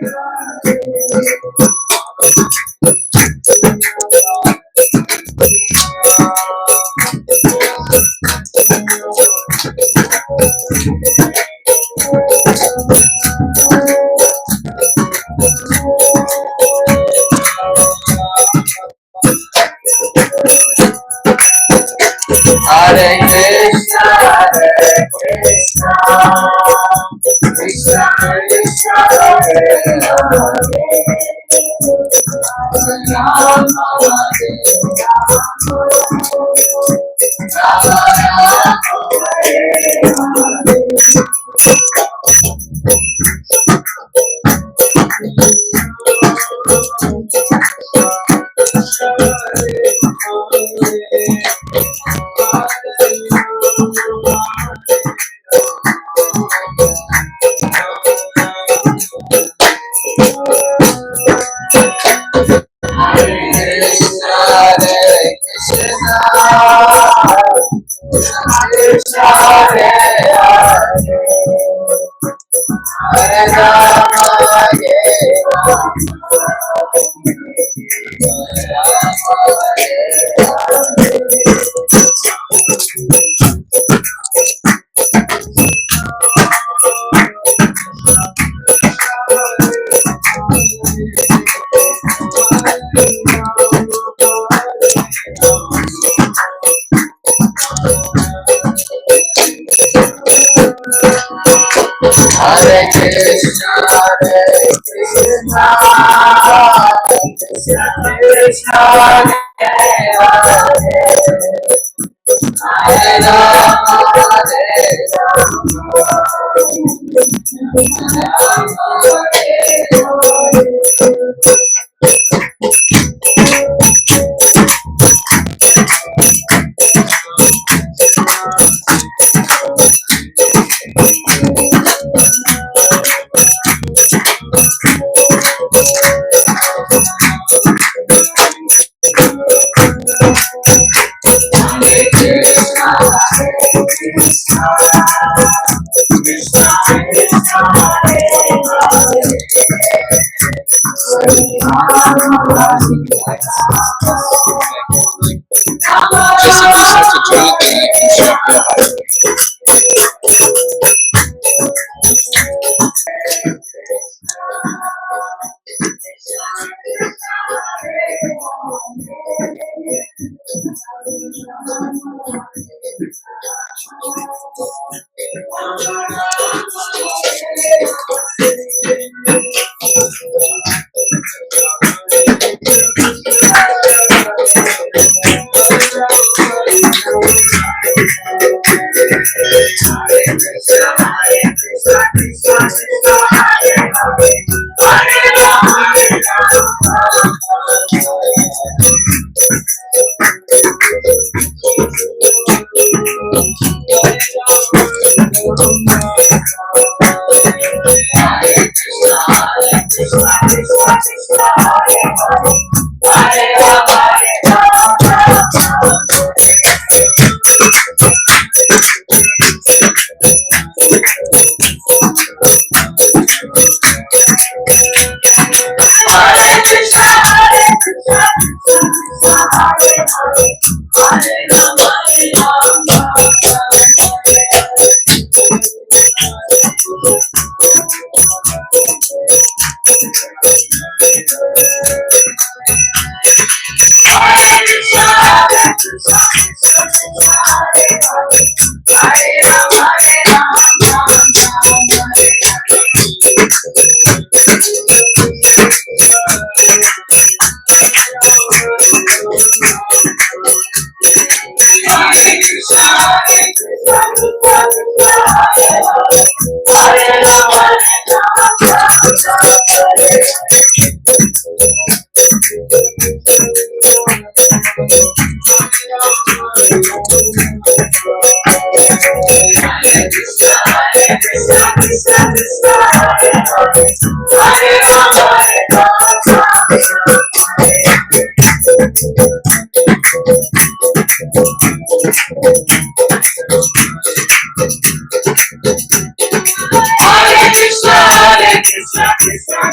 Hare Krishna, Krishna Krishna, Hare Hare, Rama Hare Krishna, Krishna Krishna, Hare Rama, Just if you start to drink, then you can stop your heart. Hare Krishna, Krishna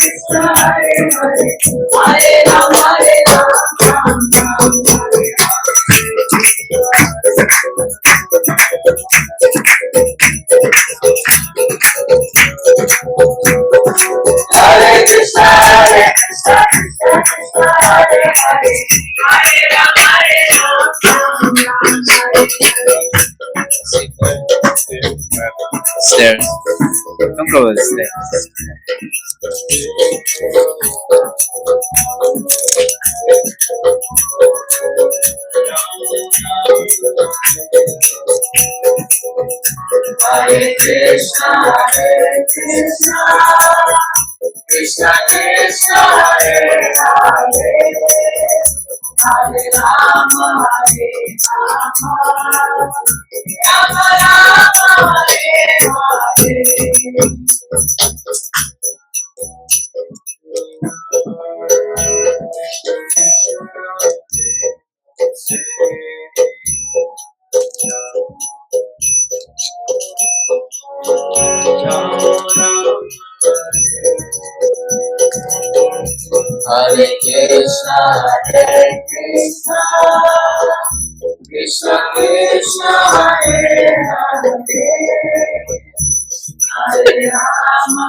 It's there. Don't go, it's there. Hare Krishna, Krishna Krishna, Hare Hare, Hare Rama, Hare Rama, Rama Rama, Hare Hare Krishna, Krishna Krishna, Hare Hare, Hare Rama,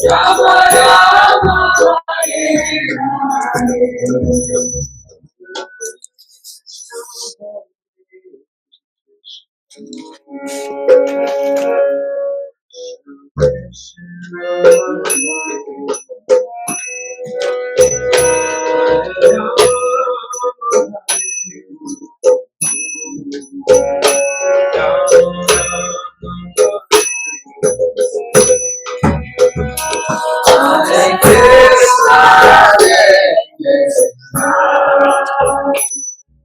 Rama Rama, Hare Hare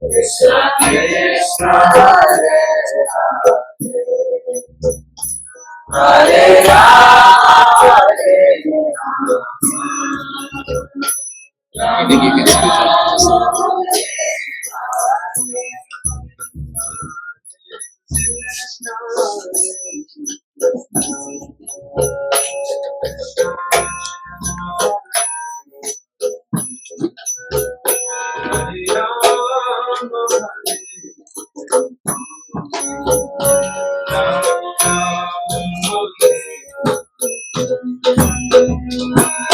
Krishna, Krishna Krishna, Hare Hare Rama, I think you can switch on.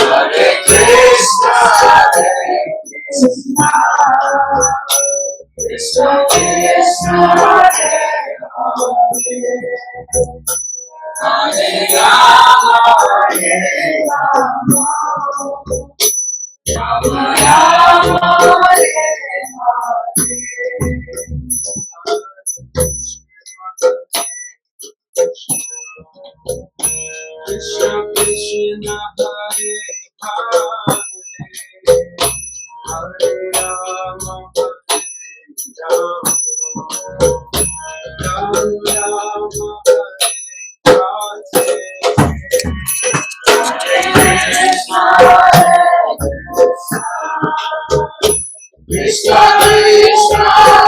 Hare Krishna, Krishna Krishna, Hare Hare Rama, Rama Rama, Hare Krishna Krishna, Hare Hare, Hare Rama, Rama Rama, Hare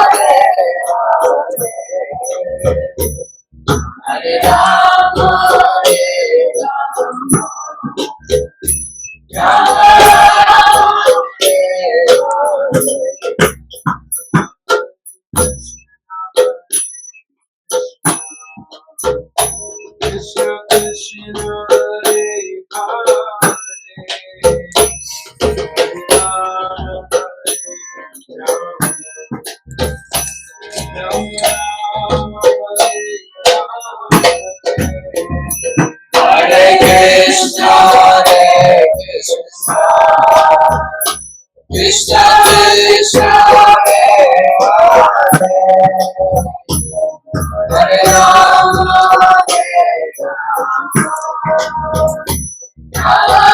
Krishna Krishna, Hare Rama, Rama Krishna Krishna, Hare Hare, Hare Krishna, Krishna Krishna, Hare Rama, Rama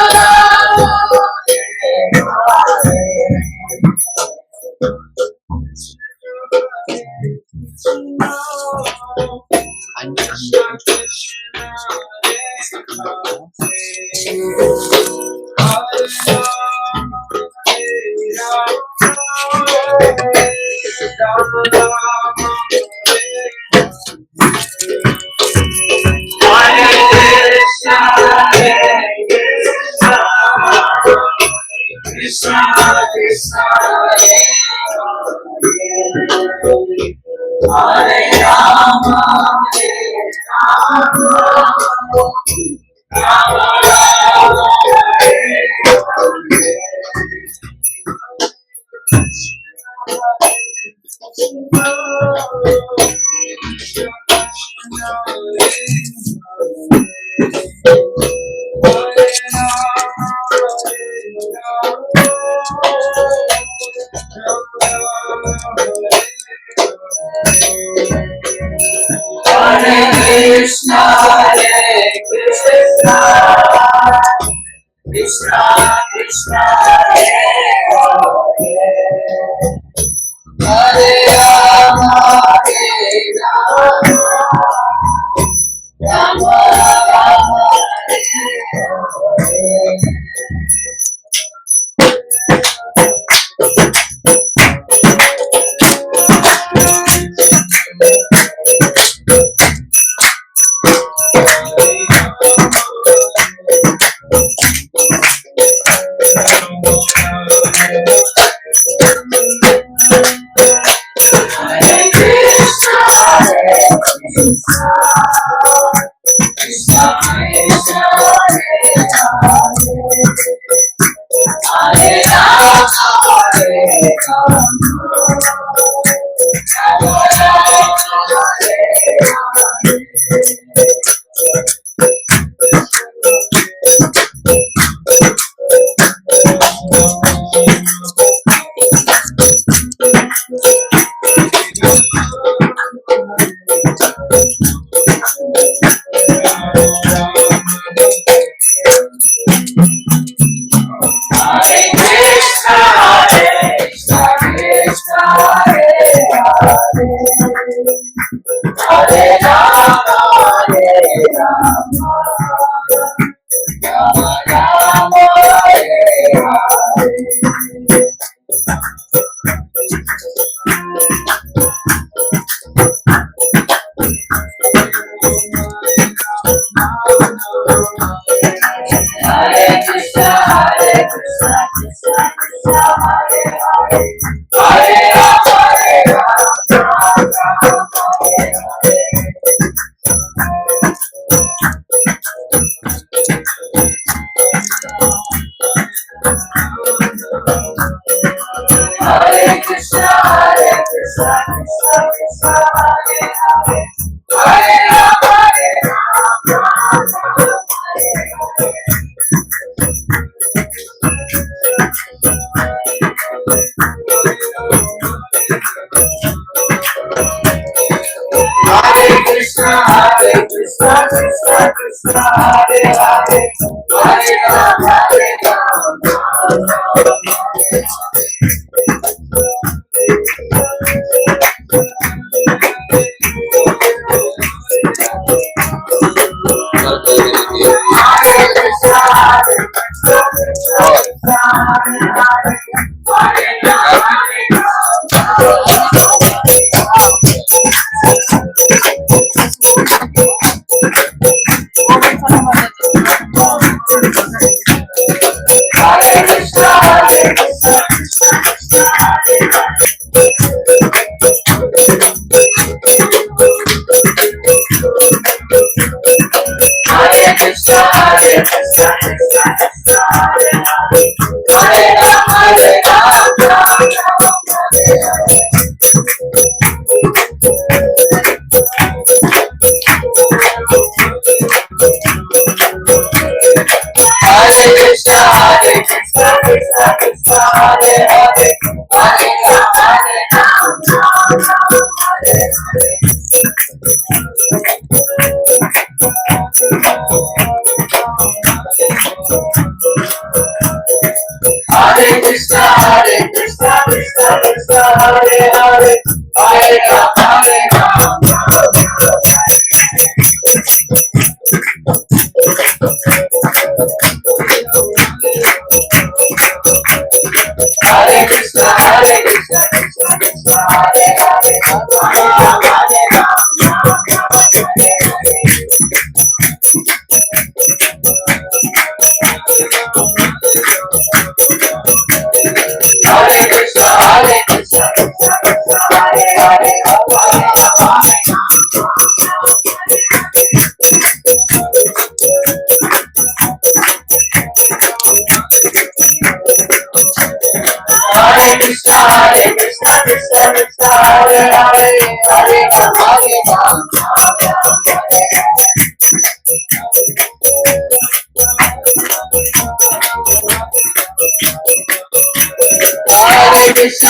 Rama, Krishna Krishna, Hare Rama, Rama Rama, Krishna, Krishna Krishna, Hare Rama, Rama Rama,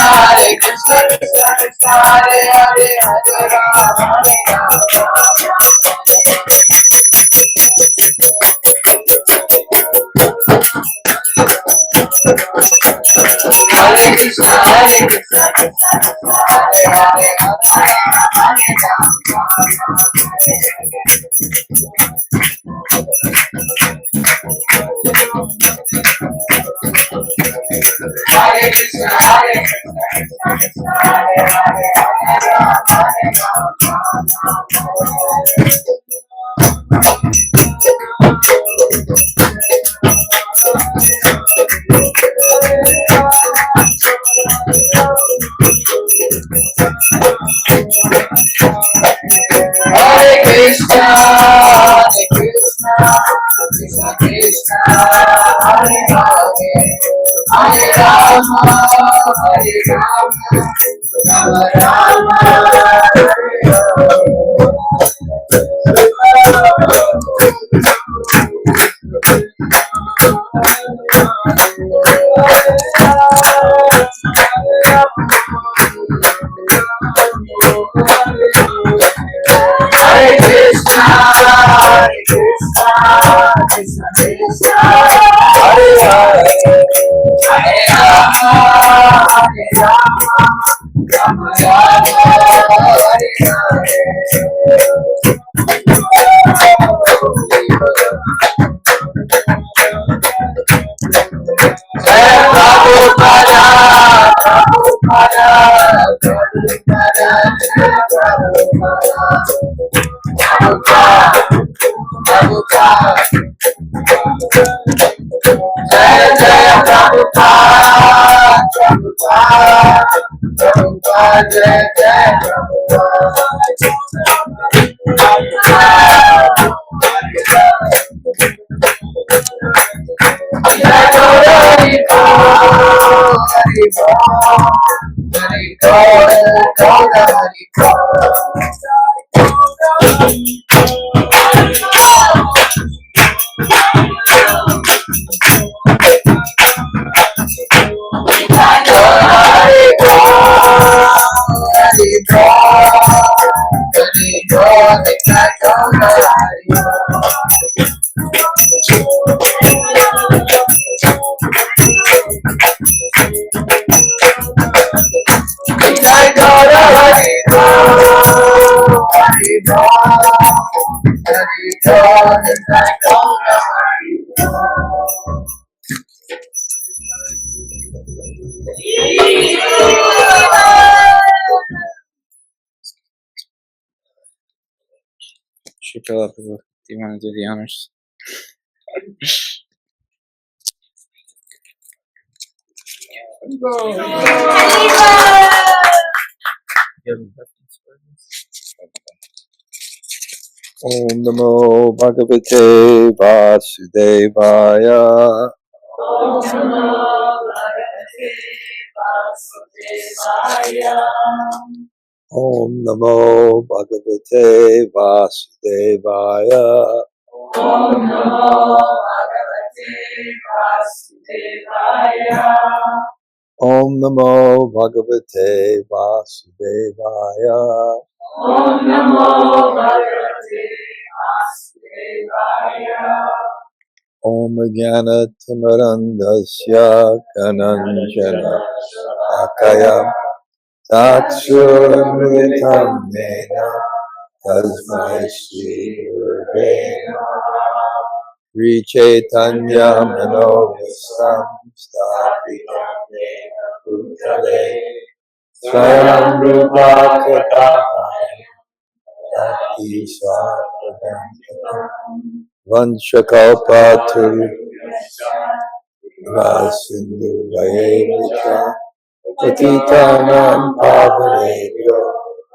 Hare Krishna, Krishna Krishna, Hare Hare, Hare Rama, Hare Rama. Hare Krishna, Hare Krishna, Krishna Krishna, Hare Hare, Hare Rama, Hare Hare Krishna, Hare Krishna, Krishna Krishna, Hare Hare, Hare Rama, Hare Hare Krishna, Hare Krishna, Krishna Krishna, Hare Hare, Hare Rama, Hare Rama, Rama Rama, Hare Hare. Hare Krishna, Hare Krishna, Krishna Krishna, Hare Hare, Hare Rama, Hare Rama, Rama Rama, Hare Hare. Jai Prabhupada, Prabhupada, Prabhupada, Jai Prabhupada, Prabhupada, Prabhupada, Jai Jai Prabhupada, Prabhupada, Prabhupada, Jai Jai Prabhupada. Jai Gaura Hari Bol, Hari Bol, Hari Gaura, Gaura Hari Bol. Jai Gaura Hari Bol, Hari Bol, Hari Bol, Jai Gaura Hari Bol. Jai Gaura Hari Bol, Hari Bol, Hari Bol, Jai Gaura Hari Bol. Shukla, do you want to do the honors? Om Namo Bhagavate Vasudevaya. Om Namo Bhagavate Vasudevaya. Om Namo Bhagavate Vasudevaya. Om Namo Bhagavate Vasudevaya. Om Namo Bhagavate Vasudevaya. Om Namo Bhagavate Vasudevaya. Om Jnana Timarandasya Kananjana Akaya Tatsurmritam Mena Tasmai Shri Gurave Namaha. Sri Chaitanya Manovisam Sthapitam Yena Bhutale Swayam Rupa Kadamaya Yati Swapadam Vanchakalpaturusha Vasindhu Vayevicha Patitanam Pavanebhyo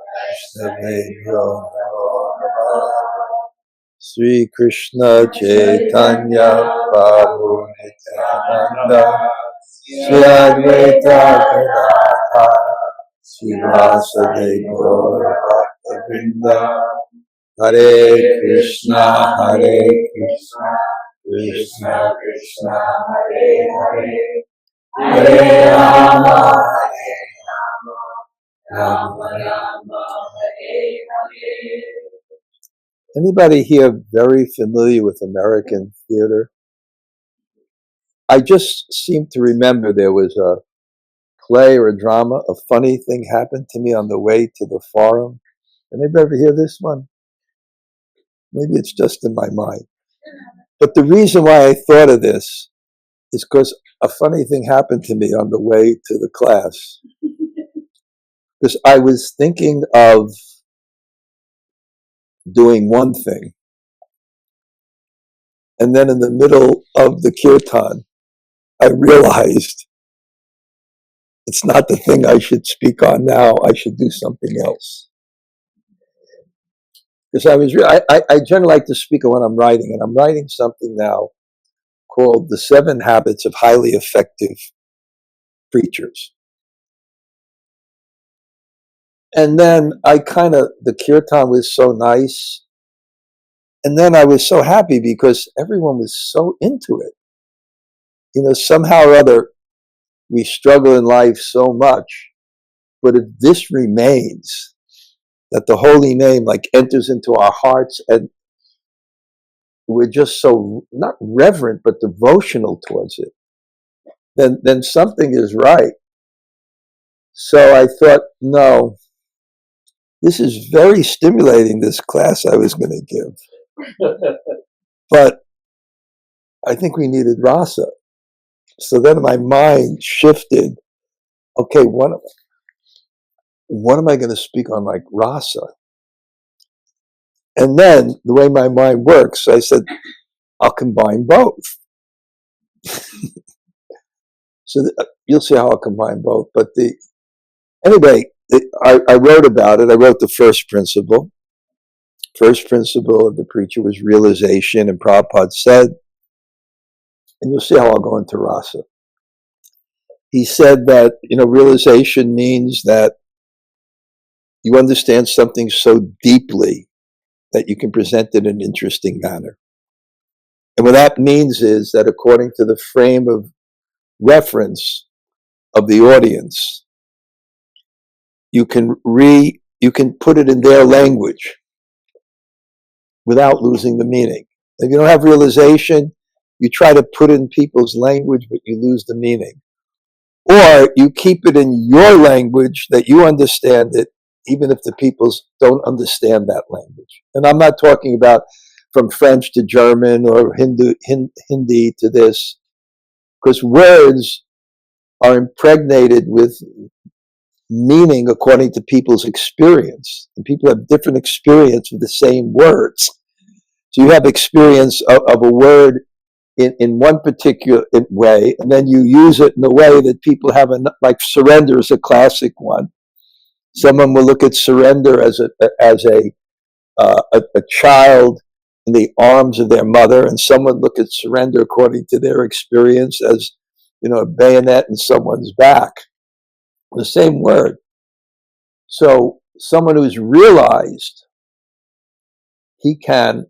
Vaishnavebhyo Namo Namaha. Sri Krishna Chaitanya Prabhu Nityananda Sri Advaita Gadadhara Sri Vasudeva Gaura Bhakta Hare Krishna, Hare Krishna, Krishna Krishna, Hare Hare, Hare Rama, Rama Rama, Hare Hare. Anybody here very familiar with American theater? I just seem to remember there was a play or a drama. A funny thing happened to me on the way to the forum. Anybody ever hear this one? Maybe it's just in my mind. But the reason why I thought of this is because a funny thing happened to me on the way to the class. Because I was thinking of doing one thing. And then in the middle of the kirtan, I realized it's not the thing I should speak on now. I should do something else. Because I generally like to speak on what I'm writing, and I'm writing something now called The 7 Habits of Highly Effective Preachers. And then the kirtan was so nice. And then I was so happy because everyone was so into it. Somehow or other, we struggle in life so much, but if this remains, that the holy name enters into our hearts and we're just so not reverent but devotional towards it, then something is right. So I thought, no, this is very stimulating, this class I was going to give. But I think we needed rasa. So then my mind shifted. Okay, what am I going to speak on rasa? And then the way my mind works, I said, I'll combine both. So you'll see how I'll combine both. But anyway, I wrote about it. I wrote the first principle. First principle of the preacher was realization, and Prabhupada said, and you'll see how I'll go into rasa. He said that, realization means that you understand something so deeply that you can present it in an interesting manner. And what that means is that according to the frame of reference of the audience, you can put it in their language without losing the meaning. If you don't have realization, you try to put it in people's language, but you lose the meaning. Or you keep it in your language that you understand it, even if the people don't understand that language. And I'm not talking about from French to German or Hindi to this, because words are impregnated with meaning according to people's experience. And people have different experience with the same words. So you have experience of a word in one particular way, and then you use it in a way that people have, like surrender is a classic one. Someone will look at surrender as a child in the arms of their mother, and someone look at surrender according to their experience as, a bayonet in someone's back. The same word. So someone who's realized he can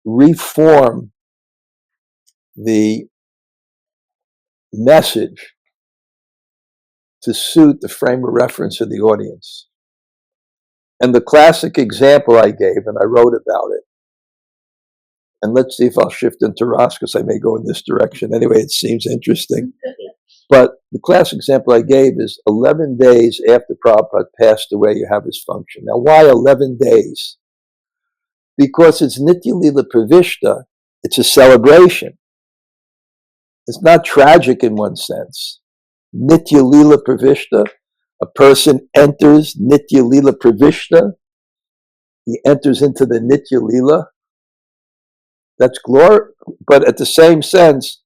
reform the message to suit the frame of reference of the audience. And the classic example I gave, and I wrote about it, and let's see if I'll shift into Ras, because I may go in this direction. Anyway, it seems interesting. But the classic example I gave is 11 days after Prabhupada passed away, you have his function. Now, why 11 days? Because it's Nitya Lila Pravishta, it's a celebration. It's not tragic in one sense. Nitya Lila Pravishta, a person enters Nitya Lila Pravishta, he enters into the Nitya Lila. That's glory, but at the same sense,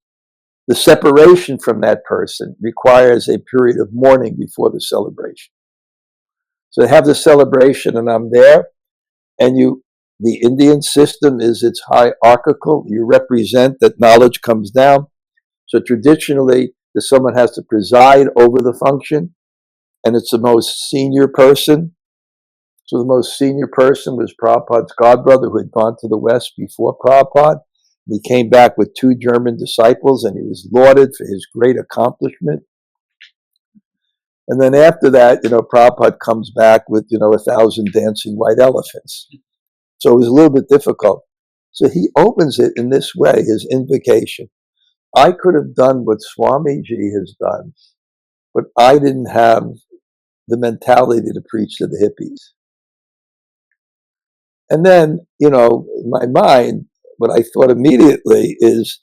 the separation from that person requires a period of mourning before the celebration. So have the celebration, and I'm there, and the Indian system is it's hierarchical. You represent that knowledge comes down. So traditionally, someone has to preside over the function, and it's the most senior person. So the most senior person was Prabhupada's godbrother, who had gone to the West before Prabhupada. He came back with 2 German disciples, and he was lauded for his great accomplishment. And then after that, Prabhupada comes back with, 1,000 dancing white elephants. So it was a little bit difficult. So he opens it in this way, his invocation. I could have done what Swamiji has done, but I didn't have the mentality to preach to the hippies. And then, in my mind, what I thought immediately is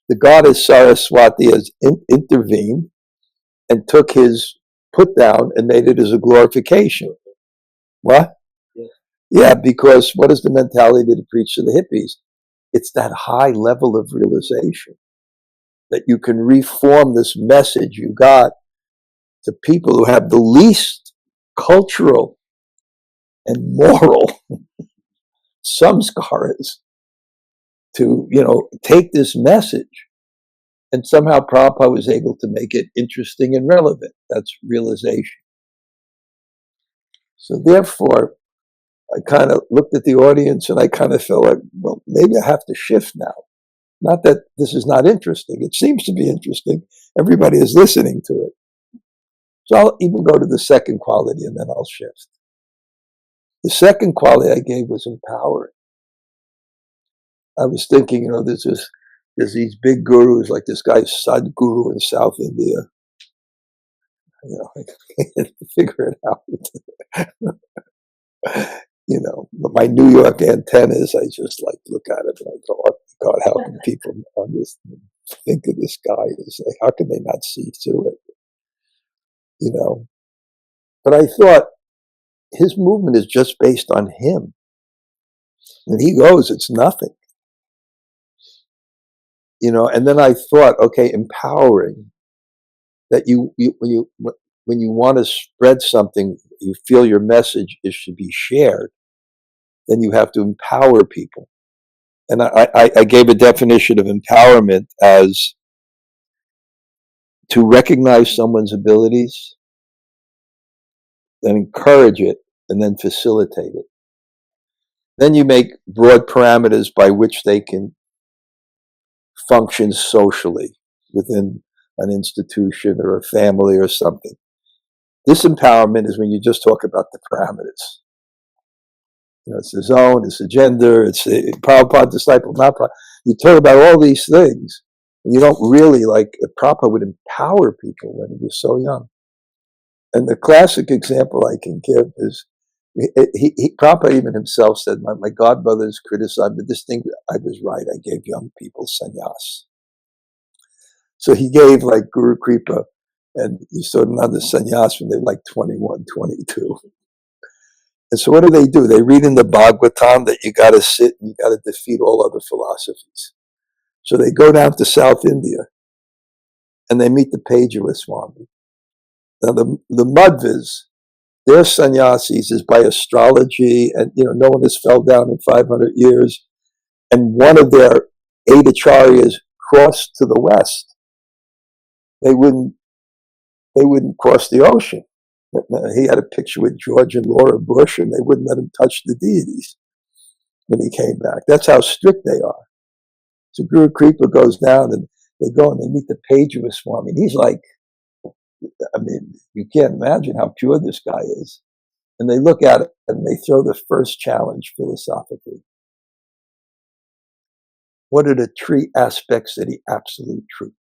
the goddess Saraswati has intervened and took his put down and made it as a glorification. What? Yeah, because what is the mentality to preach to the hippies? It's that high level of realization that you can reform this message you got to people who have the least cultural and moral samskaras to, take this message. And somehow Prabhupada was able to make it interesting and relevant. That's realization. So therefore, I kind of looked at the audience and I kind of felt like, well, maybe I have to shift now. Not that this is not interesting. It seems to be interesting. Everybody is listening to it. So I'll even go to the second quality and then I'll shift. The second quality I gave was empowering. I was thinking, there's these big gurus like this guy Sadhguru in South India. I can't figure it out. But my New York antennas, I just like look at it and I go, oh God, how can people think of this guy? It's like, how can they not see through it? But I thought his movement is just based on him. When he goes, it's nothing. And then I thought, okay, empowering, that when you want to spread something, you feel your message should be shared, then you have to empower people. And I gave a definition of empowerment as to recognize someone's abilities, then encourage it, and then facilitate it. Then you make broad parameters by which they can function socially within an institution or a family or something. Disempowerment is when you just talk about the parameters. It's the zone, it's the gender, it's the Prabhupada disciple, not Prabhupada. You talk about all these things, and you don't really, like, Prabhupada would empower people when he was so young. And the classic example I can give is, Prabhupada even himself said, my godbrothers criticized, but this thing, I was right, I gave young people sannyas. So he gave, like, Guru Kripa, and he started another sannyas when they were like 21, 22. And so what do? They read in the Bhagavatam that you got to sit and you got to defeat all other philosophies. So they go down to South India and they meet the Pejava Swami. Now the Madhvas, their sannyasis is by astrology, and no one has fell down in 500 years. And one of their 8 acharyas crossed to the west. They wouldn't cross the ocean. He had a picture with George and Laura Bush, and they wouldn't let him touch the deities when he came back. That's how strict they are. So Guru Kripa goes down, and they go and they meet the Pejava Swami. And he's like, you can't imagine how pure this guy is. And they look at it, and they throw the first challenge philosophically. What are the 3 aspects of the absolute truth?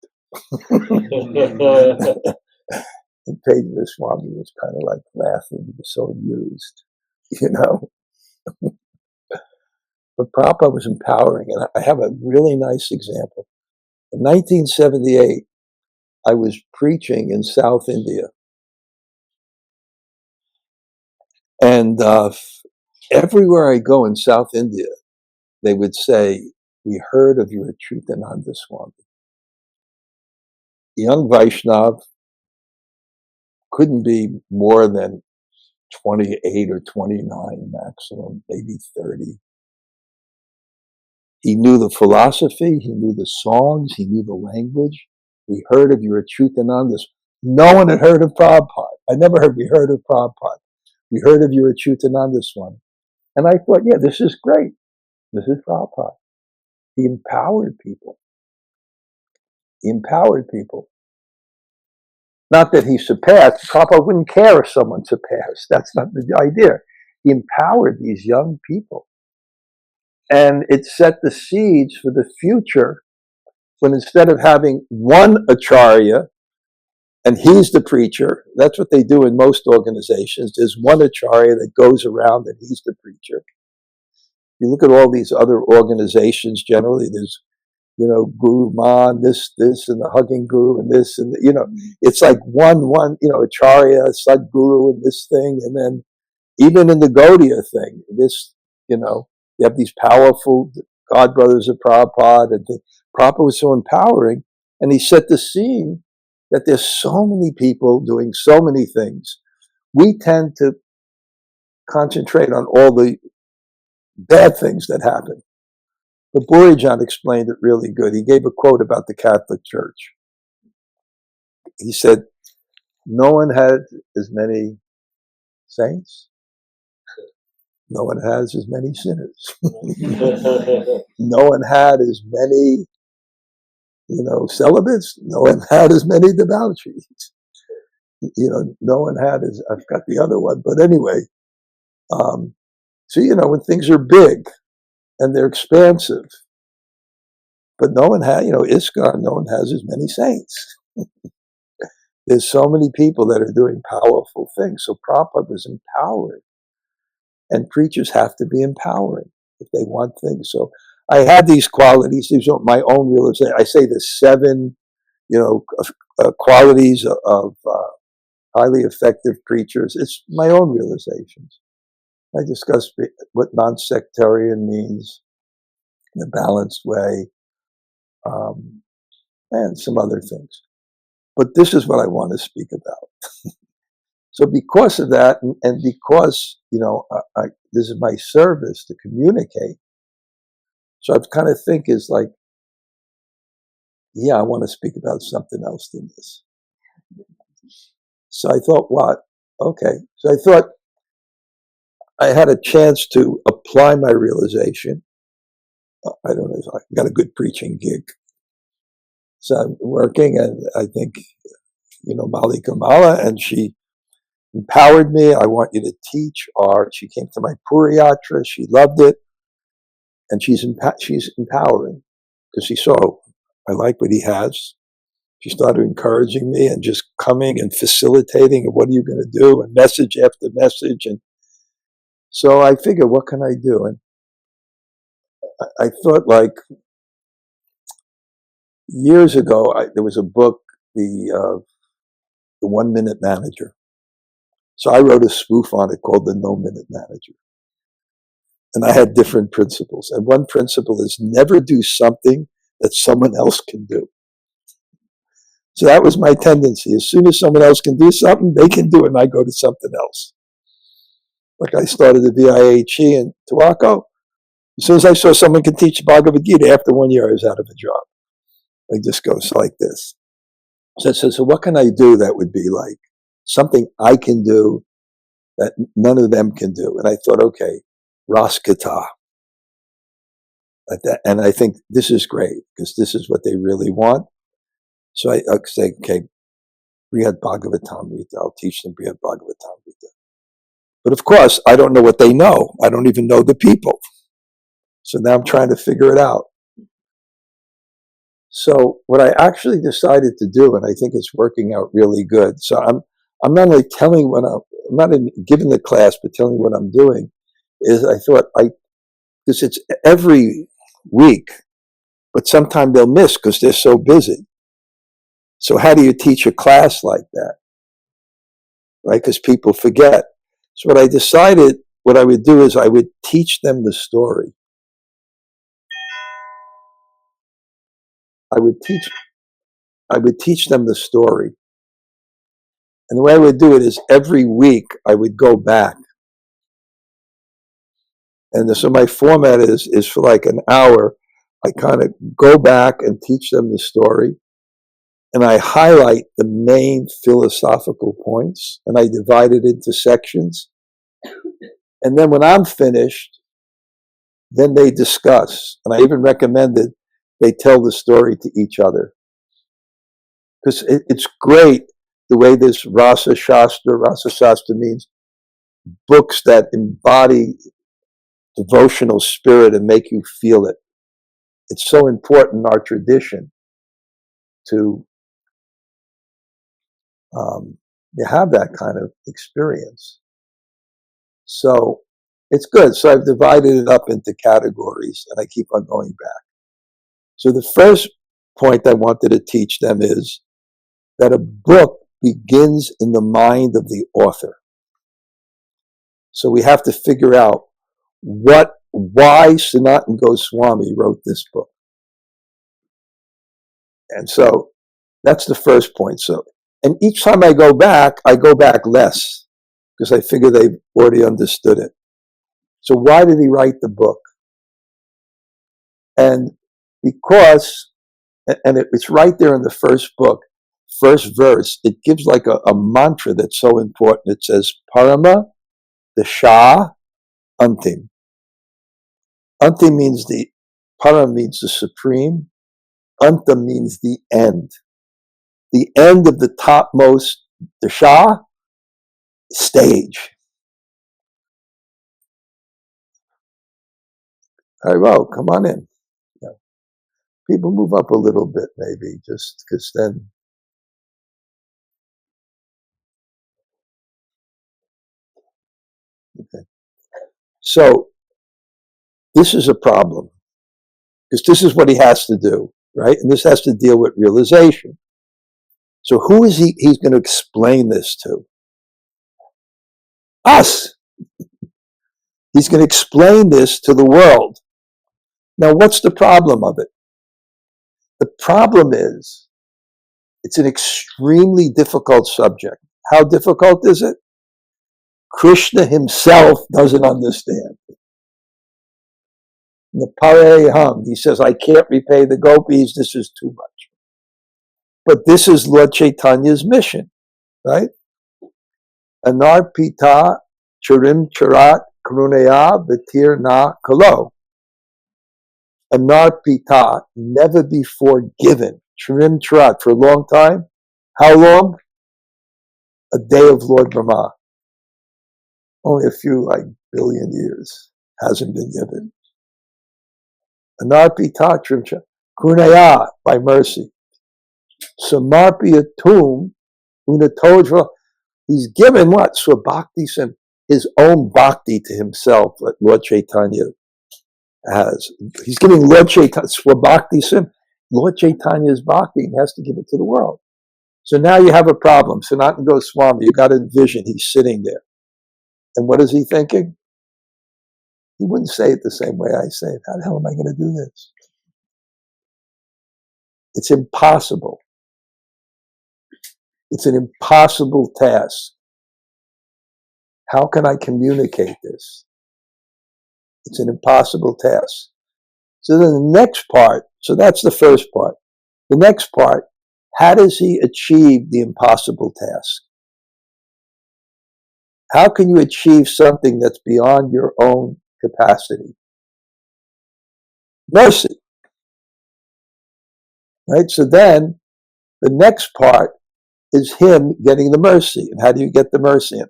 And Pejava Swami was kind of like laughing. He was so amused, But Prabhupada was empowering. And I have a really nice example. In 1978, I was preaching in South India. And everywhere I go in South India, they would say, we heard of your Achyutananda Swami. Young Vaishnav, couldn't be more than 28 or 29 maximum, maybe 30. He knew the philosophy, he knew the songs, he knew the language. We heard of your Achyutananda. No one had heard of Prabhupada. I never heard, we heard of Prabhupada. We heard of your Achyutananda Swami. And I thought, yeah, this is great. This is Prabhupada. He empowered people. He empowered people. Not that he surpassed. Prabhupada wouldn't care if someone surpassed. That's not the idea. He empowered these young people. And it set the seeds for the future when instead of having one acharya, and he's the preacher, that's what they do in most organizations. There's one acharya that goes around and he's the preacher. You look at all these other organizations generally, there's, Guru Man, this, and the hugging guru, and this, and, it's like one, acharya, Sadguru, and this thing, and then even in the Gaudiya thing, this, you have these powerful godbrothers of Prabhupada, and Prabhupada was so empowering, and he set the scene that there's so many people doing so many things. We tend to concentrate on all the bad things that happen. But Burijan explained it really good. He gave a quote about the Catholic Church. He said, no one had as many saints. No one has as many sinners. No one had as many, celibates. No one had as many debauchees. No one had as, I've got the other one, but anyway. So, when things are big and they're expansive, but no one had, ISKCON, no one has as many saints. There's so many people that are doing powerful things. So Prabhupada was empowering. And preachers have to be empowering if they want things. So I had these qualities. These are my own realization. I say the 7, qualities of highly effective preachers. It's my own realizations. I discussed what non-sectarian means in a balanced way, and some other things. But this is what I want to speak about. So because of that, and because, this is my service to communicate, so I kind of think is like, I want to speak about something else than this. So I thought, what? Okay. So I thought I had a chance to apply my realization. I don't know, I got a good preaching gig. So I'm working, and I think, Mali Kamala, and she empowered me. I want you to teach she came to my Puri Yatra. She loved it. And she's empowering because she saw I like what he has. She started encouraging me and just coming and facilitating. And what are you going to do? And message after message. And so I figured, what can I do? And I thought, like, years ago, there was a book, the 1 Minute Manager. So I wrote a spoof on it called the No Minute Manager. And I had different principles. And one principle is never do something that someone else can do. So that was my tendency. As soon as someone else can do something, they can do it, and I go to something else. Like I started the VIHE in Tuaco. As soon as I saw someone could teach Bhagavad Gita, after 1 year, I was out of a job. It just goes like this. So I said, so what can I do that would be like something I can do that none of them can do? And I thought, okay, Ras Kata. And I think this is great because this is what they really want. So I say, okay, Brihad Bhagavatamrita. I'll teach them Brihad Bhagavatamrita. But of course, I don't know what they know. I don't even know the people. So now I'm trying to figure it out. So what I actually decided to do, and I think it's working out really good. So I'm not only telling I'm not giving the class, but telling what I'm doing. Is I thought because it's every week, but sometimes they'll miss because they're so busy. So how do you teach a class like that? Right? Because people forget. So what I decided, what I would do is I would teach them the story. I would teach them the story. And the way I would do it is every week I would go back. And so my format is for like an hour. I kind of go back and teach them the story. And I highlight the main philosophical points. And I divide it into sections. And then when I'm finished, then they discuss. And I even recommended they tell the story to each other. Because it's great the way this Rasa Shastra means books that embody devotional spirit and make you feel it. It's so important in our tradition to have that kind of experience. So it's good. So I've divided it up into categories and I keep on going back. So the first point I wanted to teach them is that a book begins in the mind of the author. So we have to figure out why Sanatana Goswami wrote this book. And so that's the first point. So, and each time I go back less because I figure they've already understood it. So why did he write the book? And because, and it's right there in the first book, first verse, it gives like a mantra that's so important. It says, Parama Dasha Antim. Antim means Para means the supreme. Anta means the end. The end of the topmost Dasha stage. All right, well, come on in. Yeah. People move up a little bit, maybe, just because then. Okay. So, this is a problem, because this is what he has to do, right? And this has to deal with realization. So who is he's going to explain this to? Us. He's going to explain this to the world. Now, what's the problem of it? The problem is, it's an extremely difficult subject. How difficult is it? Krishna himself doesn't understand. In the Parayam, he says, I can't repay the gopis, this is too much. But this is Lord Chaitanya's mission, right? Anarpita charim charat karunaya vitir na kalo. Anarpita, never before given. Charim charat, for a long time. How long? A day of Lord Brahma. Only a few, like, billion years hasn't been given. Anarpita charim charat. Karunaya, by mercy. Samarpya tum unatojva. He's given what? Swabhakti sim, his own bhakti to himself, what Lord Chaitanya has. He's giving Lord Chaitanya Swabhakti sim, Lord Chaitanya's bhakti, and he has to give it to the world. So now you have a problem. Sanatana Goswami, you got to envision he's sitting there. And what is he thinking? He wouldn't say it the same way I say it. How the hell am I going to do this? It's impossible. It's an impossible task. How can I communicate this? It's an impossible task. So then the next part, so that's the first part. The next part, how does he achieve the impossible task? How can you achieve something that's beyond your own capacity? Mercy. Right? So then the next part is him getting the mercy. And how do you get the mercy?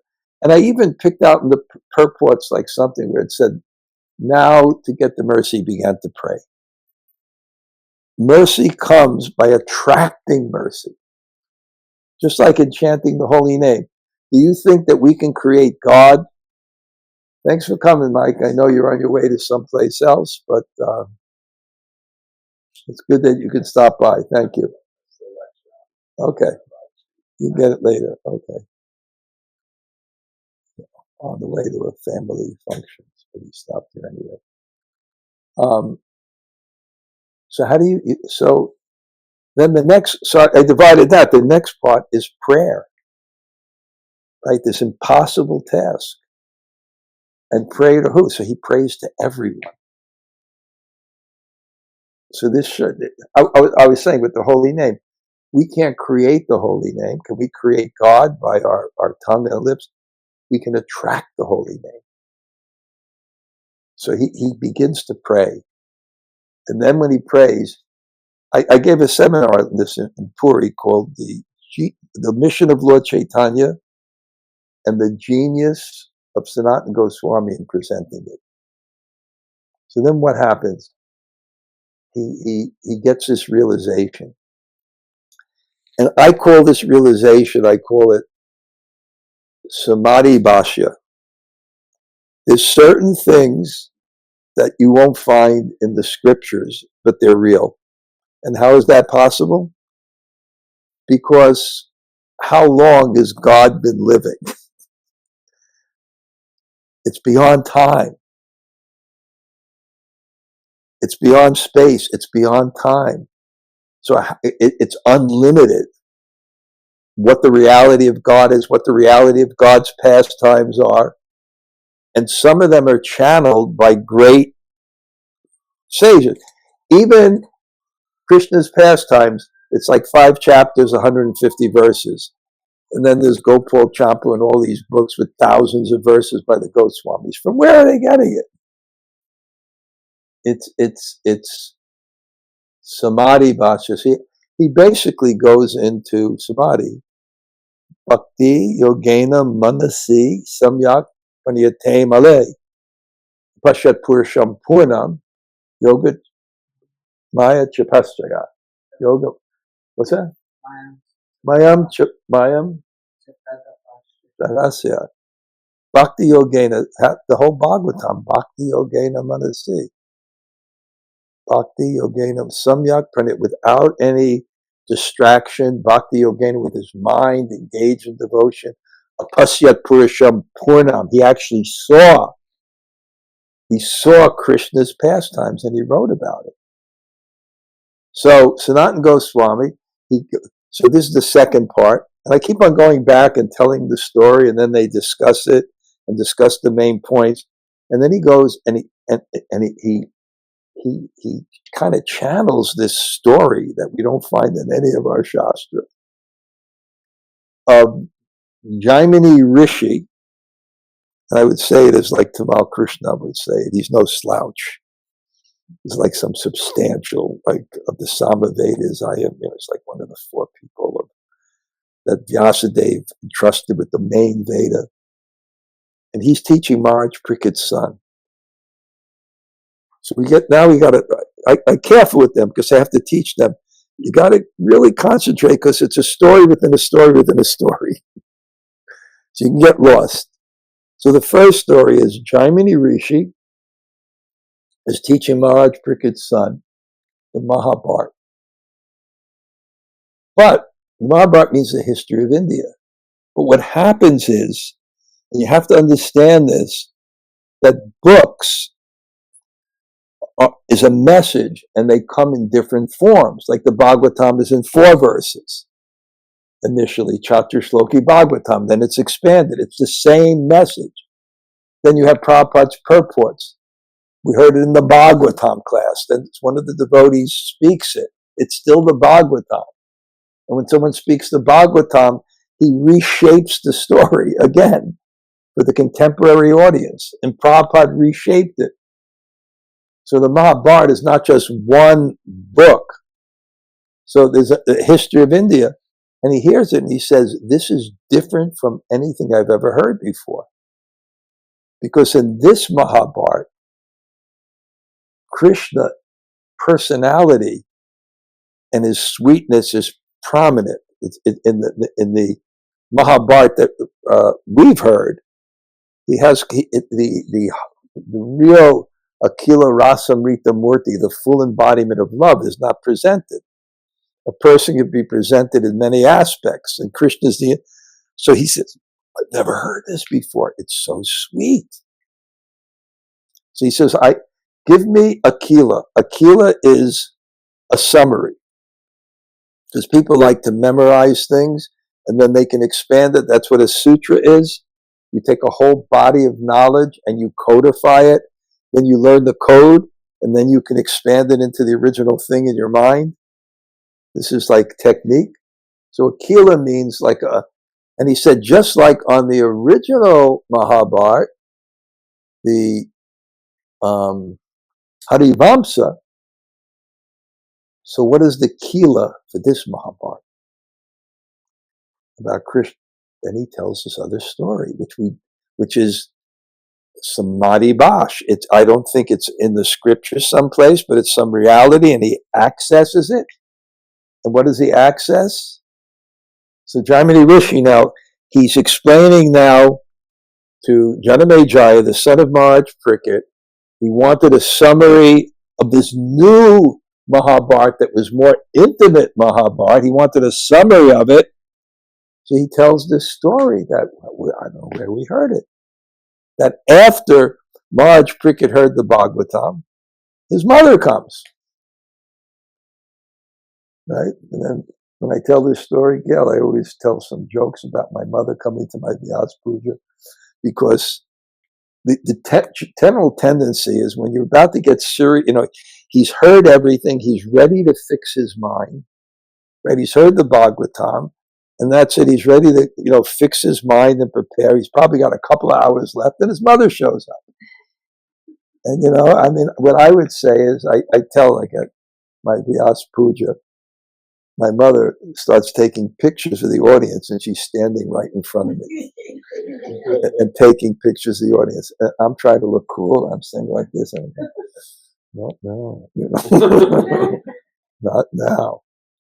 And I even picked out in the purports like something where it said, now to get the mercy, began to pray. Mercy comes by attracting mercy. Just like in chanting the holy name. Do you think that we can create God? Thanks for coming, Mike. I know you're on your way to someplace else, but it's good that you can stop by. Thank you. Okay. You get it later. Okay. On the way to a family function, but he stopped here anyway. So how do you, so then the next, so I divided that. The next part is prayer, right? This impossible task. And pray to who? So he prays to everyone. So this should, I was saying with the holy name, we can't create the holy name. Can we create God by our tongue and our lips? We can attract the holy name. So he begins to pray. And then when he prays, I gave a seminar on this in Puri called the the mission of Lord Chaitanya and the genius of Sanatana Goswami in presenting it. So then what happens? He gets this realization. And I call this realization, I call it Samadhi Bhashya. There's certain things that you won't find in the scriptures, but they're real. And how is that possible? Because how long has God been living? It's beyond time. It's beyond space. It's beyond time. So it's unlimited. What the reality of God is, what the reality of God's pastimes are. And some of them are channeled by great sages. Even Krishna's pastimes, it's like 5 chapters, 150 verses. And then there's Gopal Champu and all these books with thousands of verses by the Goswamis. From where are they getting it? It's Samadhi Bhashya. See, he basically goes into Samadhi. Bhakti Yogena Manasi Samyak Panyate Male Pashat Purusham Purnam Yoga Maya Chapastraya. Yoga, what's that? Mayam Chapastraya. Bhakti Yogena, the whole Bhagavatam, Bhakti Yogena Manasi. Bhakti Yogena Samyak Pranit, without any distraction, Bhakti Yogena with his mind engaged in devotion. Apasyat Purusham Purnam. He actually saw Krishna's pastimes and he wrote about it. So Sanatana Goswami, so this is the second part. And I keep on going back and telling the story, and then they discuss it and discuss the main points. And then he goes and he kind of channels this story that we don't find in any of our Shastra of Jaimini Rishi. And I would say it is like Tamal Krishna would say it. He's no slouch. He's like some substantial, like of the Samvedas. It's like one of the 4 people that Vyasadeva entrusted with the main Veda. And he's teaching Maharaj Parikshit's son. So we got to, I'm careful with them because I have to teach them. You got to really concentrate because it's a story within a story within a story. So you can get lost. So the first story is Jaimini Rishi is teaching Maharaj Parikshit's son the Mahabharata. But the Mahabharata means the history of India. But what happens is, and you have to understand this, that books is a message and they come in different forms. Like the Bhagavatam is in 4 verses. Initially, Chaturshloki Bhagavatam, then it's expanded. It's the same message. Then you have Prabhupada's purports. We heard it in the Bhagavatam class. Then one of the devotees speaks it. It's still the Bhagavatam. And when someone speaks the Bhagavatam, he reshapes the story again for the contemporary audience. And Prabhupada reshaped it. So the Mahabharata is not just one book. So there's a history of India. And he hears it and he says, this is different from anything I've ever heard before. Because in this Mahabharata, Krishna personality and his sweetness is prominent. In the Mahabharata that we've heard, he has the real Akila Rasamrita Murti, the full embodiment of love, is not presented. A person can be presented in many aspects, and Krishna's so he says, I've never heard this before. It's so sweet. So he says, give me Akila. Akila is a summary. Because people like to memorize things and then they can expand it. That's what a sutra is. You take a whole body of knowledge and you codify it. Then you learn the code and then you can expand it into the original thing in your mind. This is like technique. So Akila means like and he said, just like on the original Mahabharata, the Harivamsa, so what is the Kila for this Mahabharata? about Krishna. Then he tells this other story, which is Samadhi Bash. I don't think it's in the scripture someplace, but it's some reality, and he accesses it. And what does he access? So Jaimini Rishi now, he's explaining now to Janamejaya, the son of Maharaj Parikshit. He wanted a summary of this new Mahabharata that was more intimate Mahabharata. He wanted a summary of it. So he tells this story that, I don't know where we heard it, that after Maharaj Parikshit heard the Bhagavatam, his mother comes. Right? And then when I tell this story, Gail, I always tell some jokes about my mother coming to my Vyas Puja, because the general tendency is when you're about to get serious, he's heard everything, he's ready to fix his mind, right? He's heard the Bhagavatam, and that's it. He's ready to, fix his mind and prepare. He's probably got a couple of hours left, and his mother shows up. And, what I would say is, I tell, like, at my Vyas Puja, my mother starts taking pictures of the audience, and she's standing right in front of me and taking pictures of the audience. And I'm trying to look cool. I'm saying like this, and I'm like, not now, not now.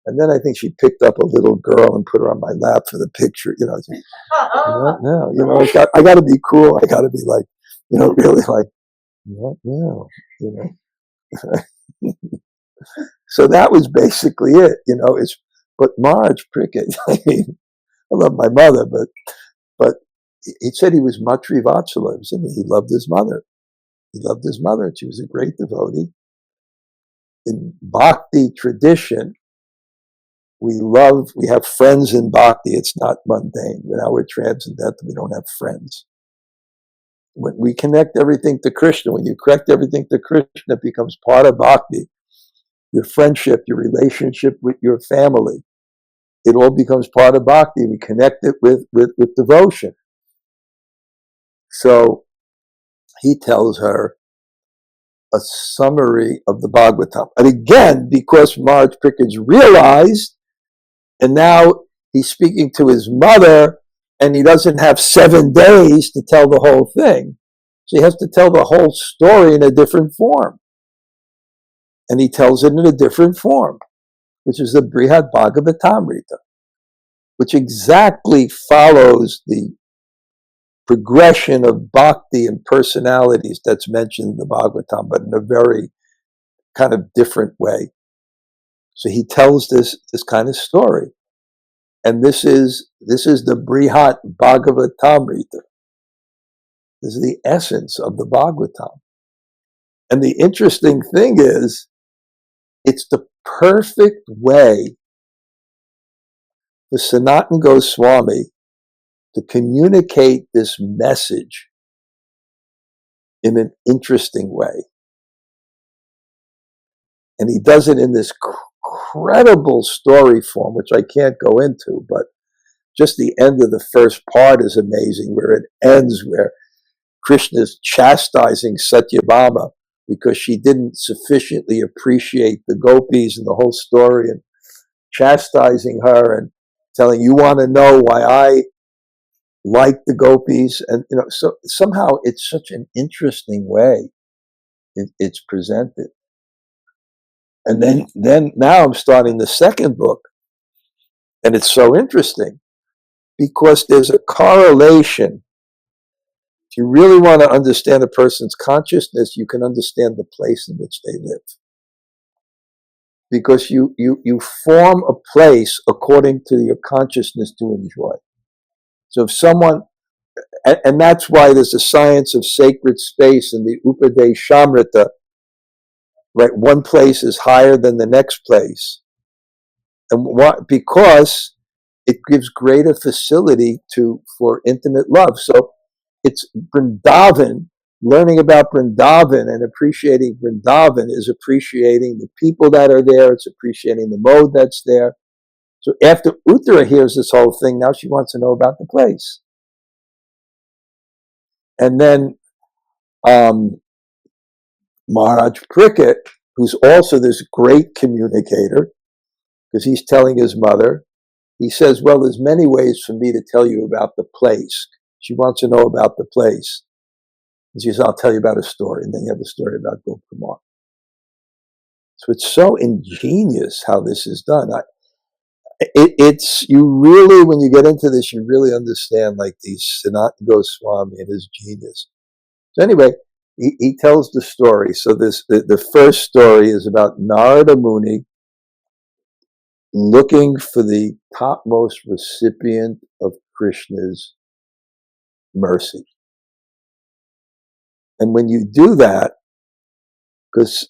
And then I think she picked up a little girl and put her on my lap for the picture. Not now. I got to be cool. I got to be like, really like, not now. So that was basically it. But Maharaj Parikshit, I love my mother, but he said he was Matri Vatsala. He loved his mother. He loved his mother. She was a great devotee. In Bhakti tradition, we have friends in Bhakti. It's not mundane. Now we're transcendental. We don't have friends. When we connect everything to Krishna, when you connect everything to Krishna, it becomes part of Bhakti. Your friendship, your relationship with your family, it all becomes part of Bhakti. We connect it with devotion. So he tells her a summary of the Bhagavatam. And again, because Maharaj Parikshit's realized, and now he's speaking to his mother, and he doesn't have 7 days to tell the whole thing. So he has to tell the whole story in a different form. And he tells it in a different form, which is the Brihad Bhagavatamrita, which exactly follows the progression of bhakti and personalities that's mentioned in the Bhagavatam, but in a very kind of different way. So he tells this kind of story. And this is the Brihad Bhagavatamrita. This is the essence of the Bhagavatam. And the interesting thing is, it's the perfect way for Sanatana Goswami to communicate this message in an interesting way. And he does it in this incredible story form, which I can't go into, but just the end of the first part is amazing, where it ends where Krishna is chastising Satyabhama because she didn't sufficiently appreciate the gopis and the whole story, and chastising her and telling, you want to know why I like the gopis? And so somehow it's such an interesting way it's presented. And then now I'm starting the second book, and it's so interesting because there's a correlation. If you really want to understand a person's consciousness, you can understand the place in which they live. Because you form a place according to your consciousness to enjoy. So if someone, and that's why there's a science of sacred space in the Upadeshamrita, right? One place is higher than the next place. And because it gives greater facility for intimate love. So it's Vrindavan. Learning about Vrindavan and appreciating Vrindavan is appreciating the people that are there. It's appreciating the mode that's there. So after Uttara hears this whole thing, now she wants to know about the place. And then Maharaj Parikshit, who's also this great communicator, because he's telling his mother, he says, well, there's many ways for me to tell you about the place. She wants to know about the place. And she says, I'll tell you about a story. And then you have a story about Gopkumar. So it's so ingenious how this is done. It's you really, when you get into this, you really understand like the Sanatana Goswami and his genius. So anyway, he tells the story. So the first story is about Narada Muni looking for the topmost recipient of Krishna's mercy. And when you do that, because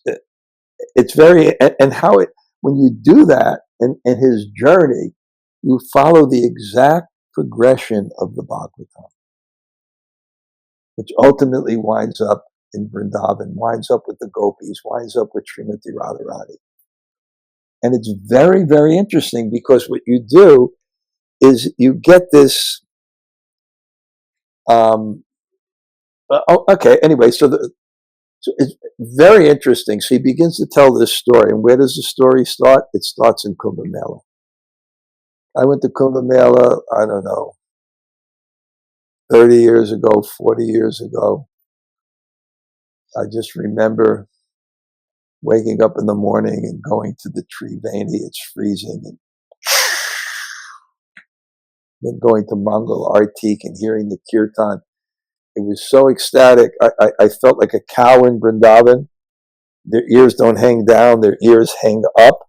it's very, and how it, when you do that in his journey, you follow the exact progression of the Bhagavatam, which ultimately winds up in Vrindavan, winds up with the gopis, winds up with Srimati Radharani. And it's very, very interesting because what you do is you get this, okay, anyway, so it's very interesting. So he begins to tell this story. And where does the story start? It starts in Kumbh Mela. I went to Kumbh Mela, I don't know, 30 years ago, 40 years ago. I just remember waking up in the morning and going to the Triveni, it's freezing, and then going to Mangal Artik and hearing the kirtan. It was so ecstatic. I felt like a cow in Vrindavan. Their ears don't hang down, their ears hang up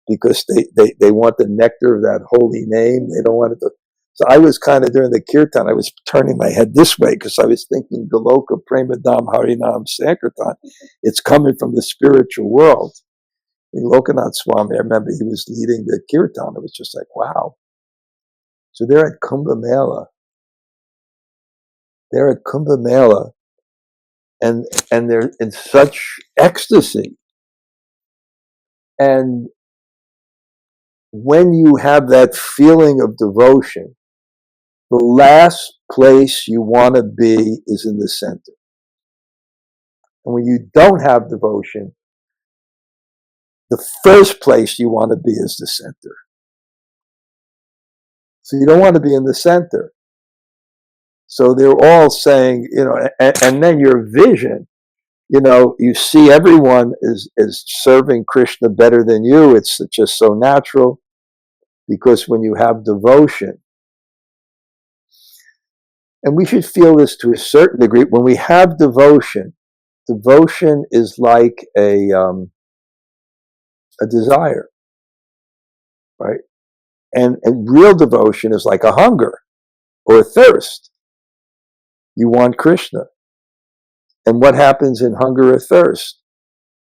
because they want the nectar of that holy name. They don't want it to. So I was kind of during the kirtan, I was turning my head this way because I was thinking Goloka Premadam Harinam Sankirtan. It's coming from the spiritual world. Lokanath Swami, I remember he was leading the kirtan. It was just like, wow. So they're at Kumbh Mela. They're at Kumbh Mela, and they're in such ecstasy. And when you have that feeling of devotion, the last place you want to be is in the center. And when you don't have devotion, the first place you want to be is the center. So you don't want to be in the center. So they're all saying, and then your vision, you see everyone is serving Krishna better than you. It's just so natural because when you have devotion, and we should feel this to a certain degree, when we have devotion is like a desire, right? And real devotion is like a hunger or a thirst. You want Krishna. And what happens in hunger or thirst?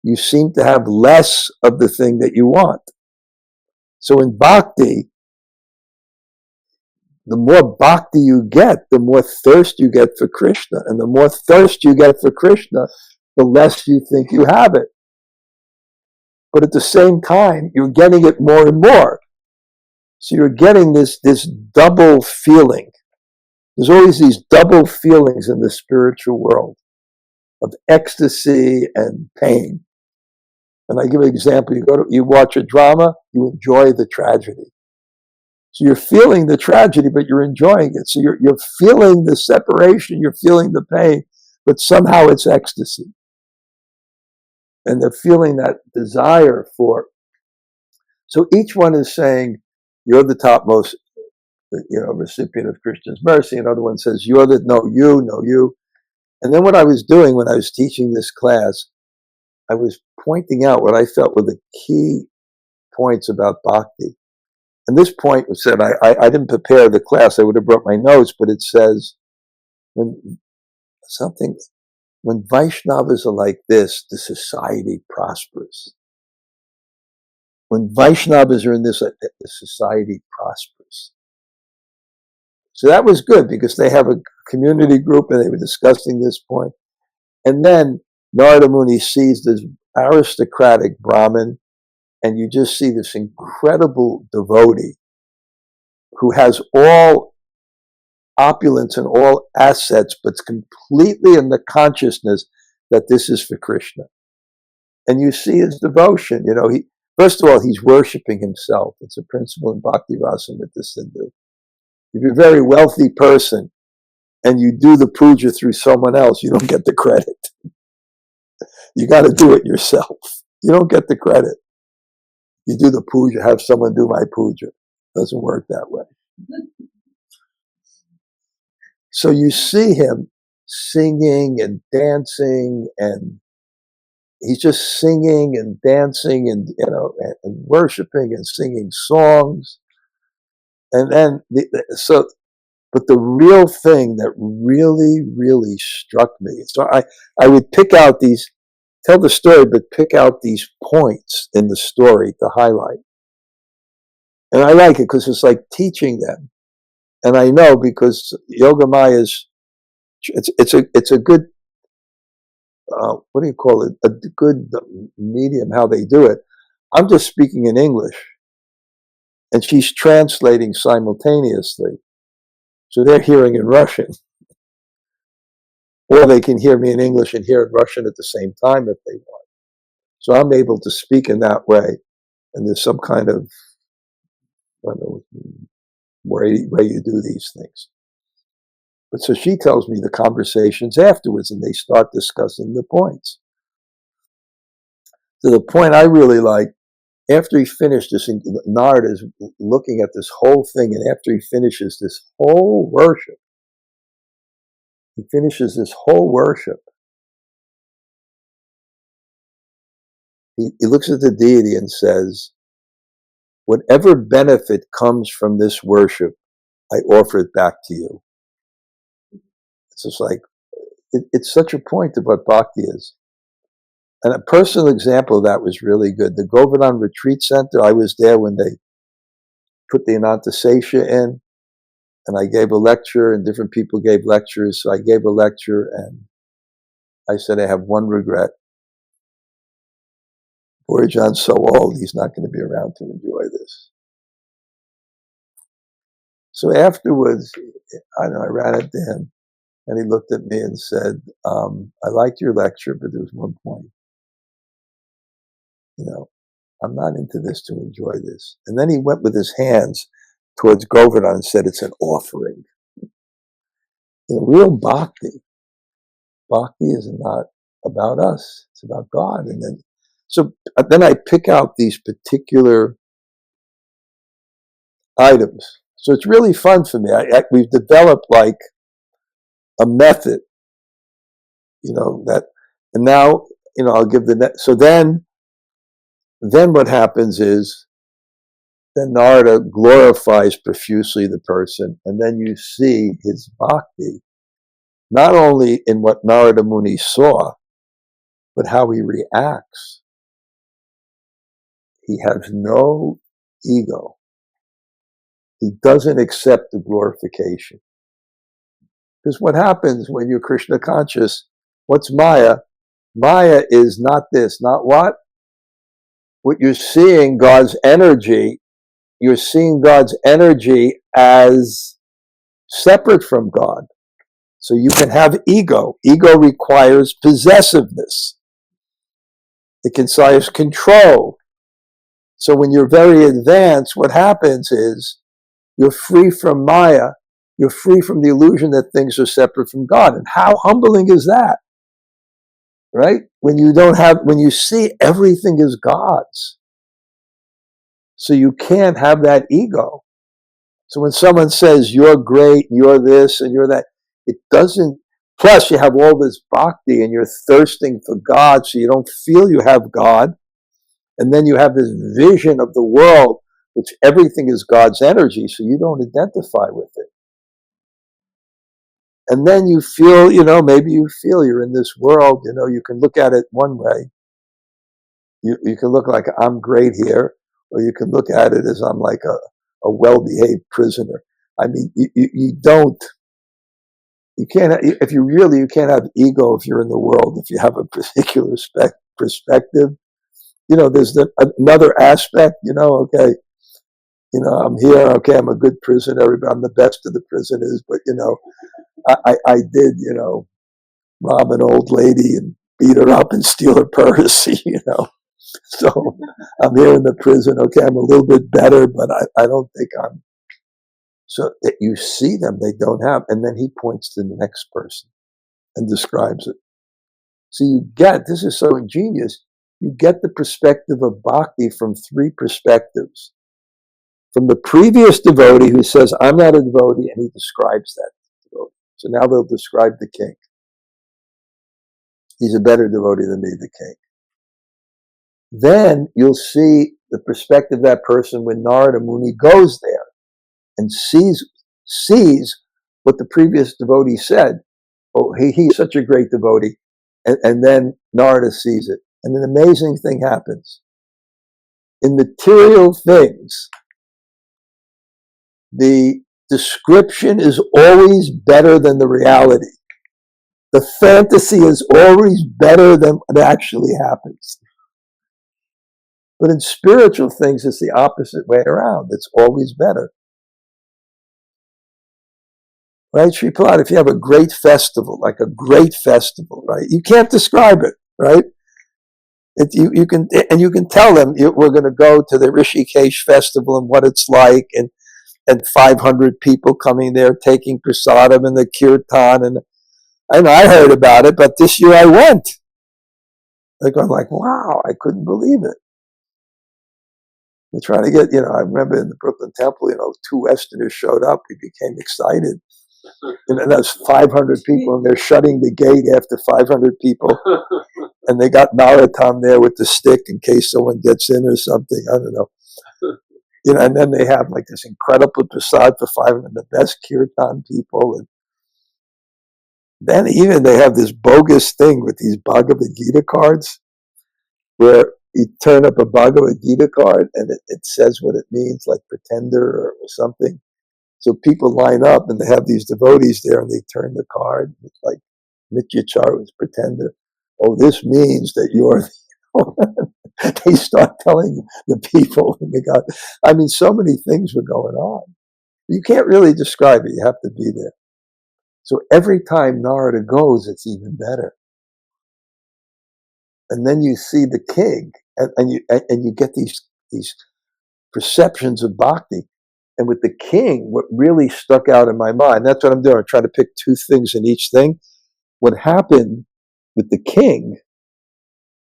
You seem to have less of the thing that you want. So in bhakti, the more bhakti you get, the more thirst you get for Krishna. And the more thirst you get for Krishna, the less you think you have it. But at the same time, you're getting it more and more. So you're getting this double feeling. There's always these double feelings in the spiritual world of ecstasy and pain. And I give an example. You watch a drama, you enjoy the tragedy. So you're feeling the tragedy, but you're enjoying it. So you're feeling the separation, you're feeling the pain, but somehow it's ecstasy. And they're feeling that desire for. So each one is saying, you're the topmost, recipient of Krishna's mercy. Another one says, you're the, no, you. And then what I was doing when I was teaching this class, I was pointing out what I felt were the key points about bhakti. And this point was said, I didn't prepare the class, I would have brought my notes, but it says, when Vaishnavas are like this, the society prospers. When Vaishnavas are in this, the society prospers. So that was good because they have a community group and they were discussing this point. And then Narada Muni sees this aristocratic Brahmin, and you just see this incredible devotee who has all opulence and all assets, but completely in the consciousness that this is for Krishna. And you see his devotion. First of all, he's worshiping himself. It's a principle in Bhakti Rasamrita Sindhu. If you're a very wealthy person and you do the puja through someone else, you don't get the credit. You got to do it yourself. You don't get the credit. You do the puja, have someone do my puja. Doesn't work that way. So you see him singing and dancing, and he's just singing and dancing and, and worshiping and singing songs. And then, but the real thing that really, really struck me, so I would pick out these, tell the story, but pick out these points in the story to highlight. And I like it because it's like teaching them. And I know because Yogamaya it's a good, what do you call it? A good medium, how they do it. I'm just speaking in English and she's translating simultaneously. So they're hearing in Russian. Or they can hear me in English and hear in Russian at the same time if they want. So I'm able to speak in that way. And there's some kind of, I don't know, way you do these things. But so she tells me the conversations afterwards and they start discussing the points. To the point I really like, after he finished this, Narada is looking at this whole thing, and after he finishes this whole worship, he looks at the deity and says, whatever benefit comes from this worship, I offer it back to you. It's just like, it's such a point of what bhakti is. And a personal example of that was really good. The Govardhan Retreat Center, I was there when they put the Anantasesha in, and I gave a lecture, and different people gave lectures. So I gave a lecture, and I said, I have one regret. Boyajan's so old, he's not going to be around to enjoy this. So afterwards, I ran into him, and he looked at me and said, I liked your lecture, but there was one point. I'm not into this to enjoy this. And then he went with his hands towards Govardhan and said, it's an offering. Real bhakti. Bhakti is not about us. It's about God. And then I pick out these particular items. So it's really fun for me. We've developed like a method, and now, I'll give the net. So then what happens is, then Narada glorifies profusely the person, and then you see his bhakti, not only in what Narada Muni saw, but how he reacts. He has no ego. He doesn't accept the glorification. Because what happens when you're Krishna conscious, what's Maya? Maya is not this, not what? What you're seeing, God's energy, you're seeing God's energy as separate from God. So you can have ego. Ego requires possessiveness. It requires control. So when you're very advanced, what happens is you're free from Maya. You're free from the illusion that things are separate from God. And how humbling is that? Right? When you see everything is God's. So you can't have that ego. So when someone says, you're great, you're this, and you're that, it doesn't, plus you have all this bhakti and you're thirsting for God, so you don't feel you have God. And then you have this vision of the world, which everything is God's energy, so you don't identify with it. And then you feel, maybe you feel you're in this world, you can look at it one way. You can look like I'm great here, or you can look at it as I'm like a well-behaved prisoner. I mean, you can't, you can't have ego if you're in the world, if you have a particular perspective. There's another aspect, okay, I'm here, okay, I'm a good prisoner, I'm the best of the prisoners, but, I did, rob an old lady and beat her up and steal her purse, So I'm here in the prison. Okay, I'm a little bit better, but I don't think I'm. So that you see them, they don't have. And then he points to the next person and describes it. So you get, this is so ingenious, you get the perspective of bhakti from three perspectives. From the previous devotee who says, I'm not a devotee, and he describes that devotee. So now they'll describe the king. He's a better devotee than me, the king. Then you'll see the perspective of that person when Narada Muni goes there and sees what the previous devotee said. Oh, he's such a great devotee. And then Narada sees it. And an amazing thing happens. In material things, the description is always better than the reality. The fantasy is always better than what actually happens. But in spiritual things, it's the opposite way around. It's always better. Right, Sri Prahlad, if you have a great festival, like a great festival, right, you can't describe it, right? You can tell them we're going to go to the Rishikesh festival and what it's like, and 500 people coming there taking prasadam and the kirtan, and I heard about it, but this year I went. Like I'm like, wow, I couldn't believe it. We're trying to get, I remember in the Brooklyn Temple, 2 Westerners showed up. We became excited. And that's 500 people, and they're shutting the gate after 500 people. And they got Narottam there with the stick in case someone gets in or something. I don't know. And then they have like this incredible prasad for 500, the best kirtan people. And then even they have this bogus thing with these Bhagavad Gita cards where you turn up a Bhagavad Gita card and it says what it means, like pretender or something. So people line up and they have these devotees there and they turn the card. It's like Nityachar was pretender. Oh, this means that you're. They start telling the people. And so many things were going on. You can't really describe it. You have to be there. So every time Narada goes, it's even better. And then you see the king, and you get these perceptions of bhakti. And with the king, what really stuck out in my mind, that's what I'm doing. I'm trying to pick 2 things in each thing. What happened with the king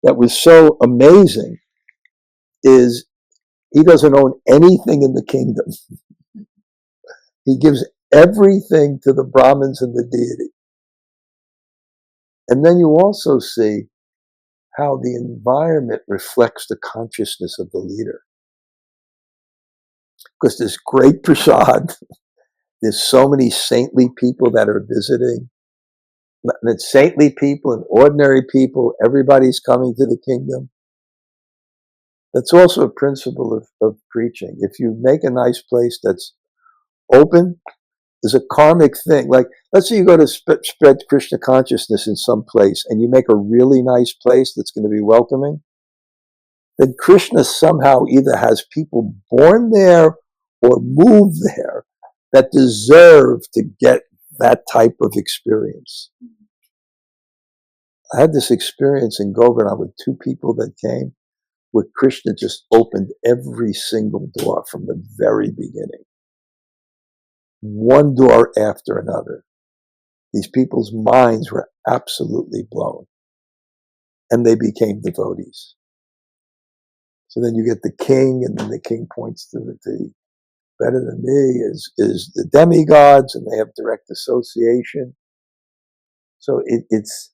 that was so amazing is he doesn't own anything in the kingdom. He gives everything to the Brahmins and the deity. And then you also see how the environment reflects the consciousness of the leader. Because there's great prasad. There's so many saintly people that are visiting. And it's saintly people and ordinary people. Everybody's coming to the kingdom. That's also a principle of preaching. If you make a nice place that's open, there's a karmic thing. Like, let's say you go to spread Krishna consciousness in some place and you make a really nice place that's going to be welcoming, then Krishna somehow either has people born there or move there that deserve to get that type of experience. I had this experience in Govardhan with 2 people that came where Krishna just opened every single door from the very beginning. One door after another. These people's minds were absolutely blown. And they became devotees. So then you get the king, and then the king points to the better than me is the demigods, and they have direct association. So it's,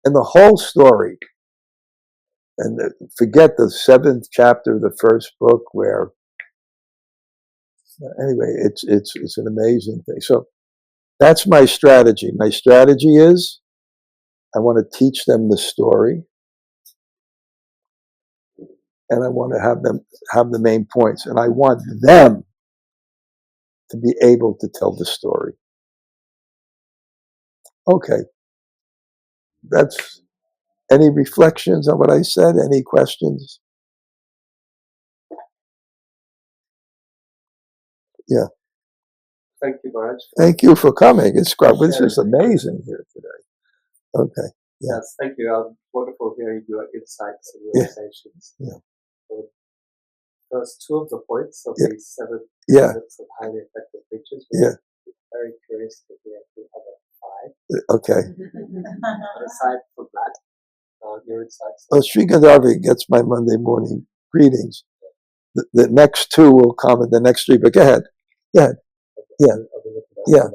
and the whole story, and forget the 7th chapter of the first book where, anyway, it's an amazing thing. So that's my strategy. My strategy is I want to teach them the story, and I want to have them have the main points, and I want them to be able to tell the story. Okay. That's, any reflections on what I said? Any questions? Yeah. Thank you, Maharaj. Thank you for coming. This is amazing here today. Okay. Yeah. Yes, thank you. Wonderful hearing your insights and Yeah. realizations. Yeah. First two of the points of Yeah. these 7 Yeah. habits of highly effective preachers. Yeah. Very curious to hear the other 5. Okay. But aside from that, your insights. Well, Sri Gandharva gets my Monday morning greetings. The next 2 will come in the next 3, but go ahead. Yeah. Yeah. Yeah.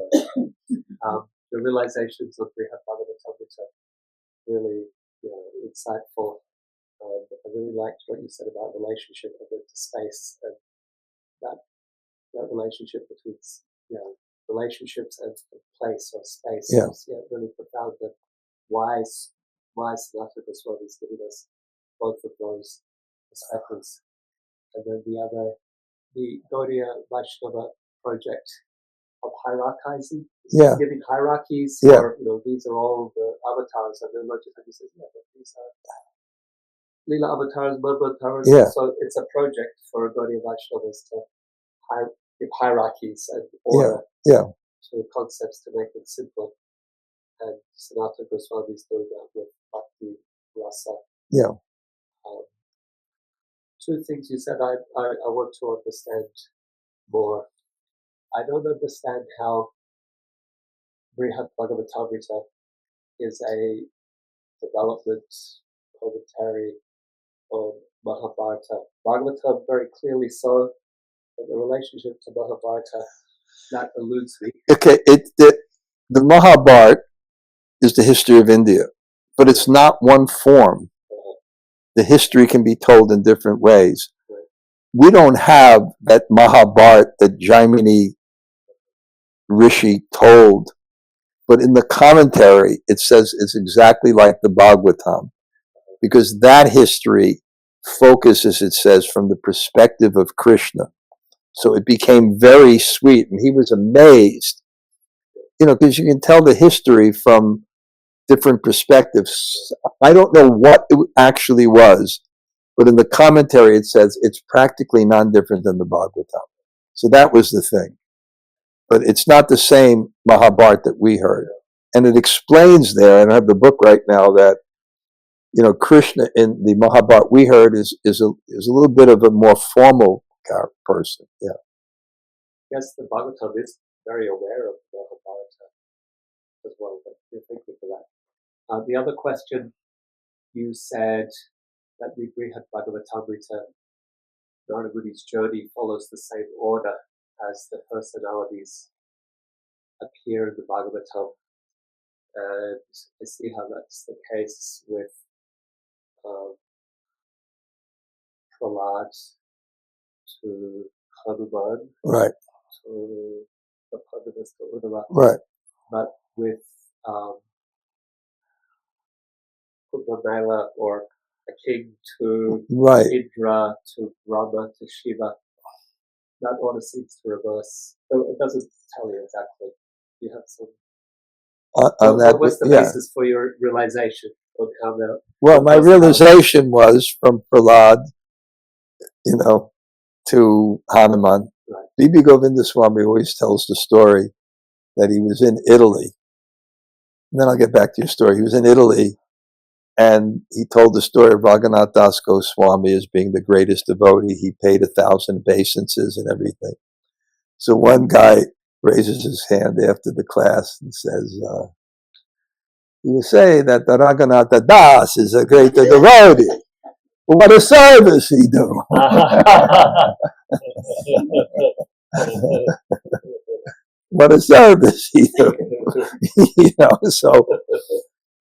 The realizations of Brihat Bhagavatam are really, insightful. I really liked what you said about relationship of it to space and that relationship between, relationships and place or space. Yeah. Was, really profound. And why Sanatana Goswami is giving us both of those perspectives. And then the Gaudiya Vaishnava project of hierarchizing, giving hierarchies, or these are all the avatars, and then Lojitani says, but these are Leela avatars, Madhva avatars. Yeah. So it's a project for Gaudiya Vaishnavas to give hierarchies and order to concepts to make them simpler. And Sanatana Goswami is doing that with Bhakti Rasa. Yeah. 2 things you said I want to understand more. I don't understand how Brihat Bhagavatamrita is a development commentary on Mahabharata. Bhagavatam very clearly so, but the relationship to Mahabharata, that eludes me. Okay, the Mahabharata is the history of India, but it's not one form. The history can be told in different ways. We don't have that Mahabharata that Jaimini Rishi told, but in the commentary it says it's exactly like the Bhagavatam, because that history focuses, it says, from the perspective of Krishna. So it became very sweet, and he was amazed, because you can tell the history from different perspectives. I don't know what it actually was, but in the commentary it says it's practically non-different than the Bhagavatam. So that was the thing. But it's not the same Mahabharata that we heard. And it explains there, and I have the book right now, that Krishna in the Mahabharata we heard is a little bit of a more formal person. Yeah. Yes, the Bhagavatam is very aware of the Mahabharata as well, but thank you for that. The other question, you said that the Brihat Bhagavatamrita, Narada Muni's journey follows the same order as the personalities appear in the Bhagavatam. And I see how that's the case with Prahlad to Hanuman, Right. to the Pandavas to Uddhava. Right. But with Kumbhamela, or a king to Indra, to Brahma, to Shiva, that order seems to reverse. So it doesn't tell you exactly. You have some. What's the basis for your realization on how the? Well, my realization was from Prahlad, to Hanuman. Right. Bibi Govinda Swami always tells the story that he was in Italy. And then I'll get back to your story. He was in Italy, and he told the story of Raghunath Das Goswami as being the greatest devotee. He paid 1,000 obeisances and everything. So one guy raises his hand after the class and says, you say that the Raghunath Das is a great devotee. But what a service he do. What a service he do. So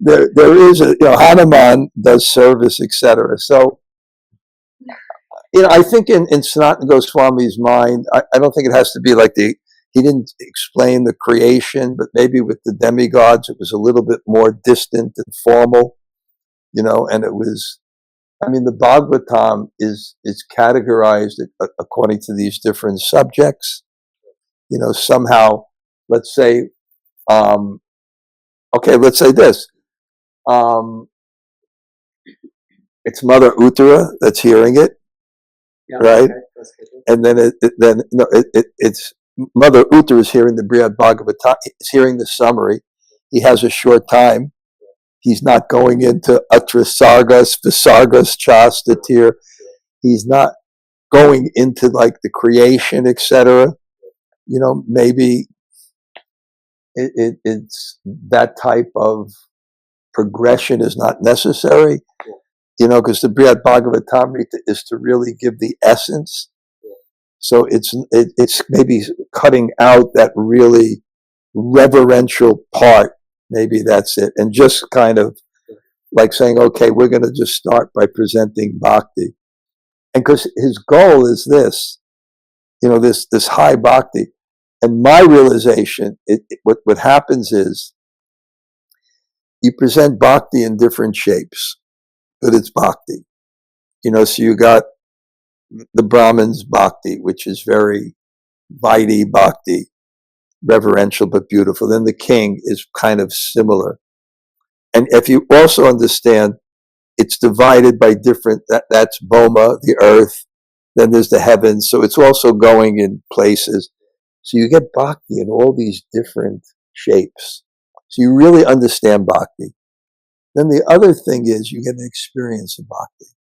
there is Hanuman does service, etc. So, I think in Sanatana Goswami's mind, I don't think it has to be like he didn't explain the creation, but maybe with the demigods, it was a little bit more distant and formal, and it was, the Bhagavatam is categorized according to these different subjects. Somehow, let's say, let's say this. It's Mother Uttara that's hearing it, right? Okay. And then it's Mother Uttara is hearing the Brihad Bhagavatam, is hearing the summary. He has a short time, He's not going into atrasargas, visargas, chastatir. He's not going into like the creation, etc. Maybe it's that type of progression is not necessary, because the Brihad Bhagavatamrita is to really give the essence. So it's maybe cutting out that really reverential part. Maybe that's it. And just kind of like saying, okay, we're going to just start by presenting bhakti. And because his goal is this, this high bhakti. And my realization, what happens is you present bhakti in different shapes, but it's bhakti. So you got the Brahman's bhakti, which is very Vaidhi bhakti, reverential but beautiful. Then the king is kind of similar. And if you also understand, it's divided by different, that's Boma, the earth, then there's the heavens, so it's also going in places. So you get bhakti in all these different shapes. So you really understand bhakti. Then the other thing is you get an experience of bhakti.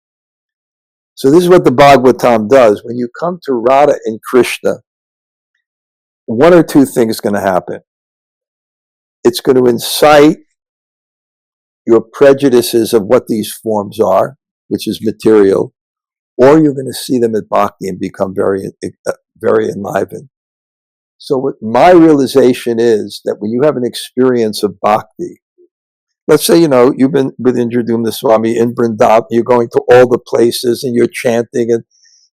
So this is what the Bhagavatam does. When you come to Radha and Krishna, one or two things going to happen. It's going to incite your prejudices of what these forms are, which is material, or you're going to see them at bhakti and become very, very enlivened. So what my realization is that when you have an experience of bhakti, let's say, you've been with Dhanurdhara Swami in Vrindavan, you're going to all the places and you're chanting and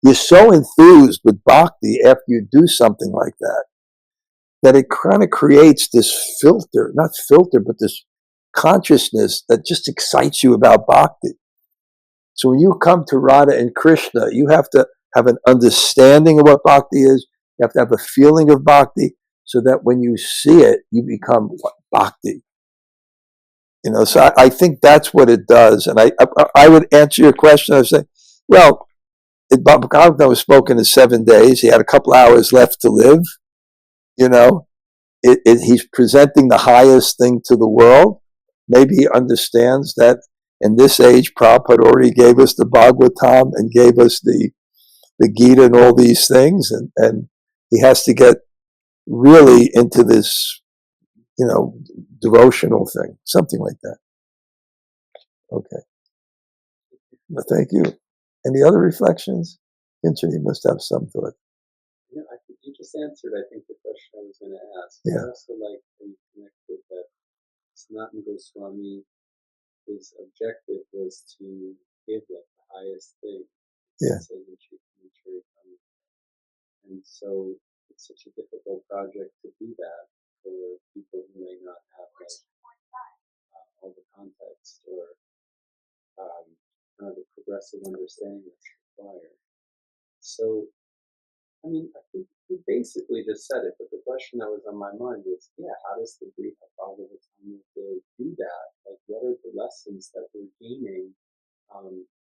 you're so enthused with bhakti after you do something like that, that it kind of creates this not filter, but this consciousness that just excites you about bhakti. So when you come to Radha and Krishna, you have to have an understanding of what bhakti is. You have to have a feeling of bhakti so that when you see it, you become bhakti. So I think that's what it does. And I would answer your question. I would say, well, Bhagavatam was spoken in 7 days. He had a couple hours left to live. He's presenting the highest thing to the world. Maybe he understands that in this age, Prabhupada already gave us the Bhagavatam and gave us the Gita and all these things. And he has to get really into this, devotional thing, something like that. Okay. Well, thank you. Any other reflections? Kinchan, you must have some thought. I think you just answered, I think, the question I was going to ask. Yeah. I also like how you connected that Sanatana Goswami, his objective was to give like the highest thing. Yeah. And so it's such a difficult project to do that for people who may not have all the context or kind of the progressive understanding that's required. So, I think you basically just said it, but the question that was on my mind was, how does the Brihad Bhagavatam do that? Like, what are the lessons that we're gaining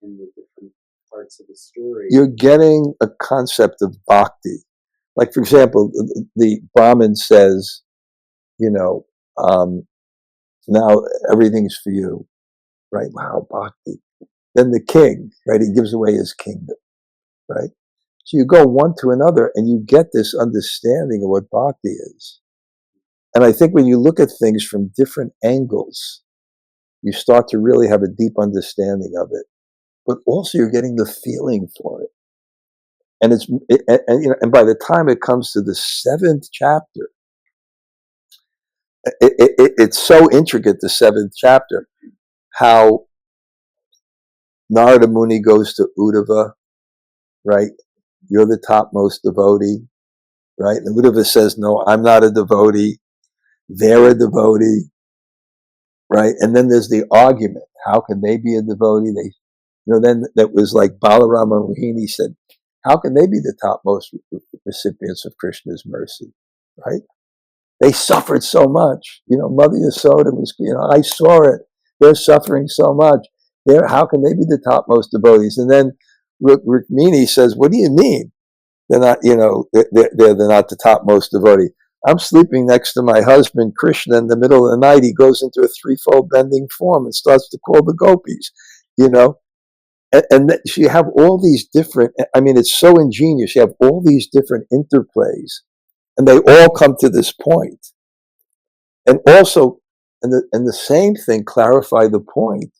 in the different parts of the story? You're getting a concept of bhakti. Like, for example, the Brahmin says, now everything's for you, right? Wow, bhakti. Then the king, right? He gives away his kingdom, right? So you go one to another and you get this understanding of what bhakti is. And I think when you look at things from different angles, you start to really have a deep understanding of it. But also you're getting the feeling for it. And and by the time it comes to the 7th chapter, it's so intricate, the 7th chapter, how Narada Muni goes to Uddhava, right? You're the topmost devotee, right? And Uddhava says, no, I'm not a devotee. They're a devotee, right? And then there's the argument. How can they be a devotee? Then that was like Balarama Mohini said, how can they be the topmost recipients of Krishna's mercy, right? They suffered so much. Mother Yasoda was, I saw it. They're suffering so much. How can they be the topmost devotees? And then Rukmini says, what do you mean? They're not, they're not the topmost devotee. I'm sleeping next to my husband, Krishna, in the middle of the night. He goes into a threefold bending form and starts to call the gopis, you know. And so you have all these different, I mean, it's so ingenious. You have all these different interplays, and they all come to this point. And also, and the same thing, clarify the point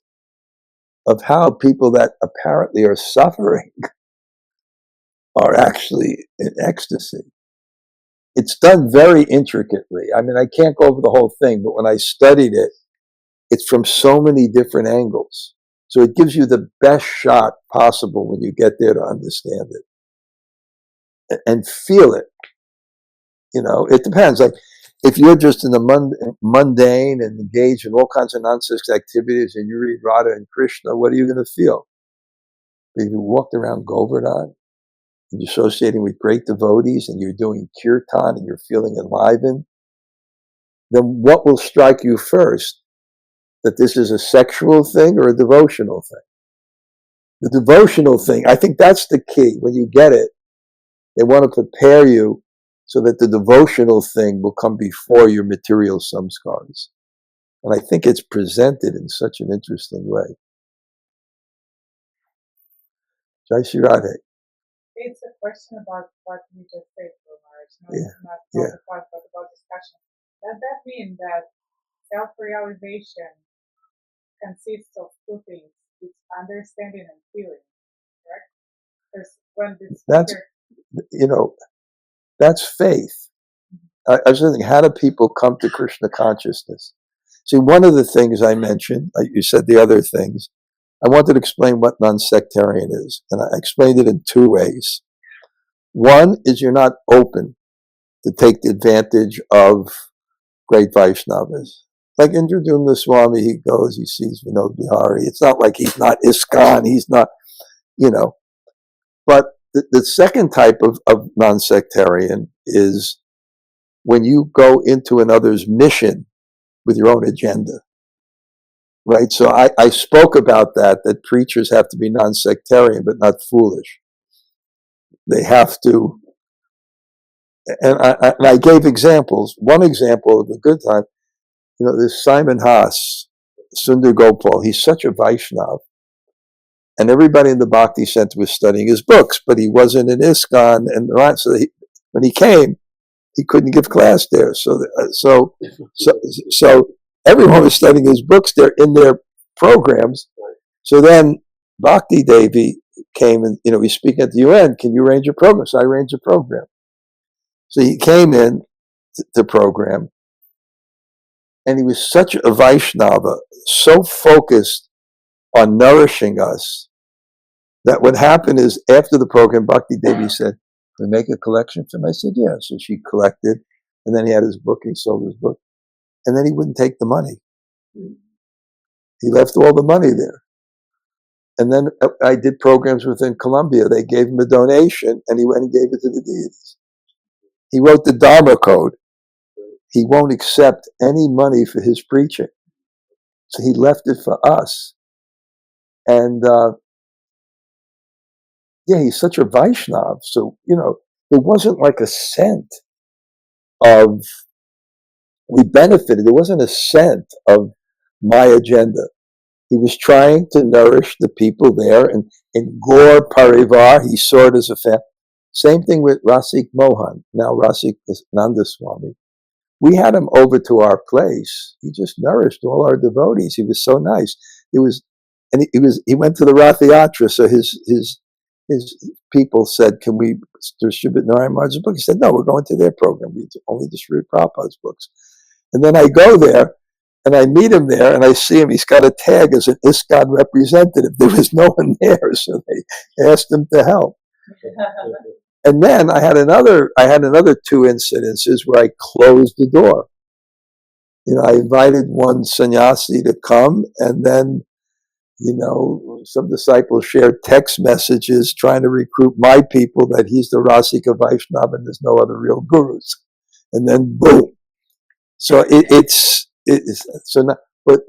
of how people that apparently are suffering are actually in ecstasy. It's done very intricately. I mean, I can't go over the whole thing, but when I studied it, it's from so many different angles. So it gives you the best shot possible when you get there to understand it and feel it. You know, it depends. Like if you're just in the mundane and engaged in all kinds of nonsense activities and you read Radha and Krishna, what are you going to feel? If you walked around Govardhan and you're associating with great devotees and you're doing kirtan and you're feeling enlivened, then what will strike you first? That this is a sexual thing or a devotional thing? The devotional thing, I think that's the key. When you get it, they want to prepare you so that the devotional thing will come before your material samskars. And I think it's presented in such an interesting way. Jai Shri Radhe. It's a question about what you just said, Maharaj. No, Yeah. it's not Yeah. the part, but about discussion. Does that mean that self-realization consists of two things? It's understanding and feeling, correct? Because when this That's, you know, that's faith. I was thinking, how do people come to Krishna consciousness? See, one of the things I mentioned, you said the other things, I wanted to explain what non-sectarian is, and I explained it in two ways. One is you're not open to take the advantage of great Vaishnavas. Like Dhanurdhara Swami, he goes, he sees Vinod Bihari. It's not like he's not ISKCON, he's not, you know. But the second type of non-sectarian is when you go into another's mission with your own agenda. Right? So I spoke about that preachers have to be non-sectarian, but not foolish. They have to, and I gave examples. One example of a good time, you know, this Simon Haas, Sundar Gopal, he's such a Vaishnav. And everybody in the Bhakti Center was studying his books, but he wasn't in ISKCON. And so when he came, he couldn't give class there. So everyone was studying his books there in their programs. So then Bhakti Devi came and, you know, he's speaking at the UN. Can you arrange a program? So I arranged a program. So he came in to the program, and he was such a Vaishnava, so focused on nourishing us, that what happened is after the program, Bhakti Devi said, "Can we make a collection for him?" I said, "Yeah." So she collected, and then he had his book, he sold his book, and then he wouldn't take the money. He left all the money there. And then I did programs within Colombia. They gave him a donation, and he went and gave it to the deities. He wrote the Dharma Code. He won't accept any money for his preaching. So he left it for us. And yeah, he's such a Vaishnav. So, you know, there wasn't like a cent of, we benefited. There wasn't a cent of my agenda. He was trying to nourish the people there, and in Gaur Parivar, he saw it as a family. Same thing with Rasik Mohan, now Rasik Nanda Swami. We had him over to our place. He just nourished all our devotees. He was so nice. He went to the Rath Yatra, so his people said, "Can we distribute Narayan Maharaj's book?" He said, "No, we're going to their program. We only distribute Prabhupada's books." And then I go there, and I meet him there, and I see him. He's got a tag as an ISKCON representative. There was no one there, so they asked him to help. And then I had another two incidences where I closed the door. You know, I invited one sannyasi to come, and then, you know, some disciples shared text messages trying to recruit my people that he's the Rasika Vaishnava and there's no other real gurus. And then boom. So so now, but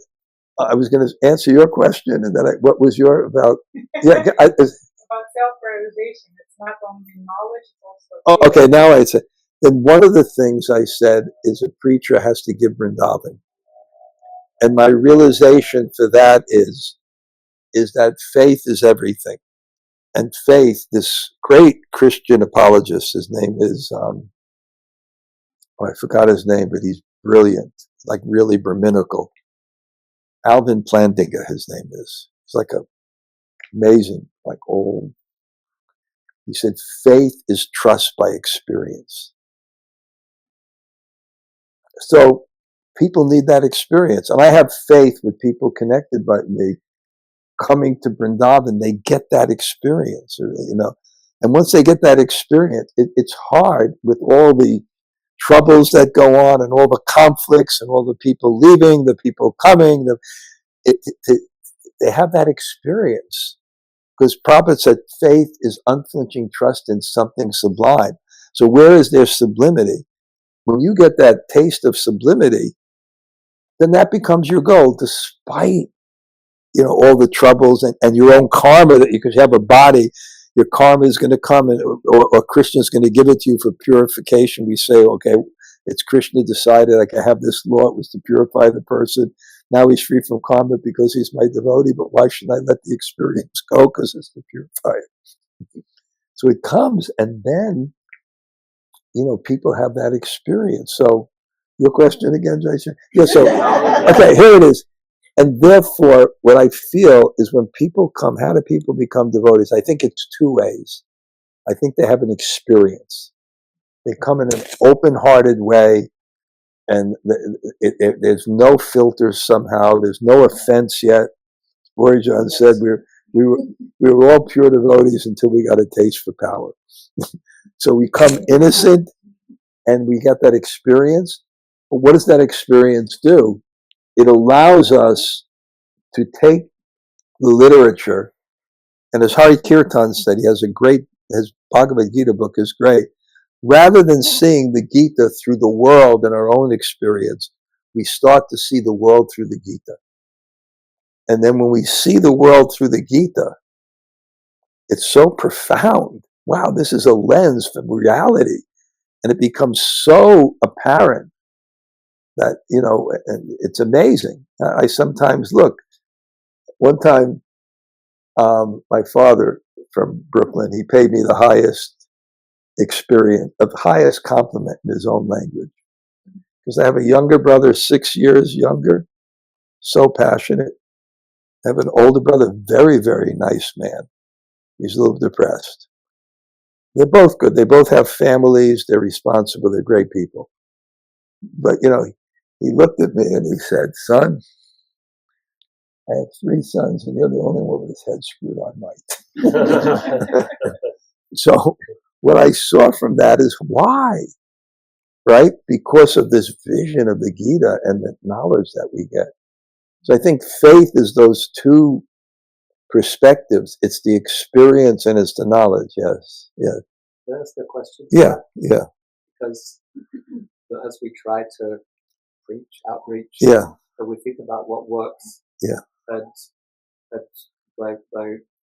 I was going to answer your question, and then what was your about? Yeah, about self-realization. It's not only knowledge, it's also. Oh, okay. Now I say then one of the things I said is a preacher has to give Vrindavan. And my realization for that is that faith is everything. And faith, this great Christian apologist, his name is, I forgot his name, but he's brilliant, like really Brahminical. Alvin Plantinga, his name is. He's like a amazing, like old. He said, faith is trust by experience. So people need that experience. And I have faith with people connected by me coming to Vrindavan, they get that experience, you know. And once they get that experience, it's hard with all the troubles that go on and all the conflicts and all the people leaving, the people coming. They have that experience. Because Prabhupada said faith is unflinching trust in something sublime. So where is their sublimity? When you get that taste of sublimity, then that becomes your goal, despite, you know, all the troubles and your own karma, that because you have a body, your karma is going to come, or Krishna is going to give it to you for purification. We say, okay, it's Krishna decided I can have this law, it was to purify the person. Now he's free from karma because he's my devotee, but why should I let the experience go? Because it's to purify it. So it comes, and then, you know, people have that experience. So your question again, Jason? Yeah, so, okay, here it is. And therefore, what I feel is when people come, how do people become devotees? I think it's two ways. I think they have an experience. They come in an open-hearted way, and there's no filters somehow. There's no offense yet. Borjan said we were all pure devotees until we got a taste for power. So we come innocent, and we get that experience. But what does that experience do? It allows us to take the literature, and as Hari Kirtan said, his Bhagavad Gita book is great. Rather than seeing the Gita through the world and our own experience, we start to see the world through the Gita. And then when we see the world through the Gita, it's so profound. Wow, this is a lens from reality. And it becomes so apparent that, you know, and it's amazing. I sometimes look. One time, my father from Brooklyn, he paid me the highest highest compliment in his own language. Because I have a younger brother, 6 years younger, so passionate. I have an older brother, very, very nice man. He's a little depressed. They're both good. They both have families. They're responsible. They're great people. But, you know, he looked at me and he said, son, I have 3 sons and you're the only one with his head screwed on right. So what I saw from that is why, right? Because of this vision of the Gita and the knowledge that we get. So I think faith is those two perspectives. It's the experience and it's the knowledge. Yes. Yeah. That's the question. Yeah. Yeah. Because as we try to preach, outreach, yeah, and we think about what works. Yeah. And my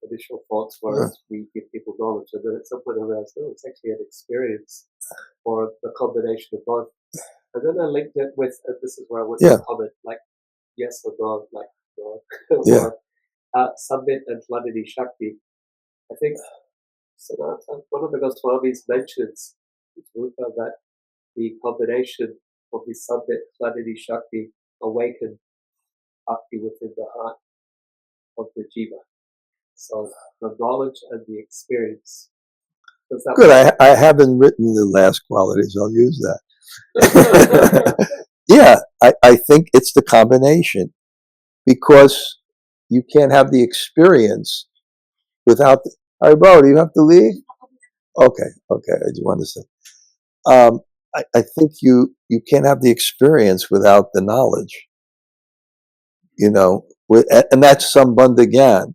initial thoughts were we give people knowledge, and then at some point I realized, oh, it's actually an experience or the combination of both. And then I linked it with, and this is where I went to comment, like yes or no, like no, or Samvit and Hladini Shakti. I think one of the Goswamis mentions that the combination of the Samvit Hladini Shakti awakened Bhakti within the heart of the jiva. So the knowledge and the experience. Good. I haven't written the last qualities. I'll use that. Yeah, I think it's the combination, because you can't have the experience without. All right, Bo, do you have to leave? Okay. I just wanted to say. I think you can't have the experience without the knowledge. You know, and that's Sambandha Gyan.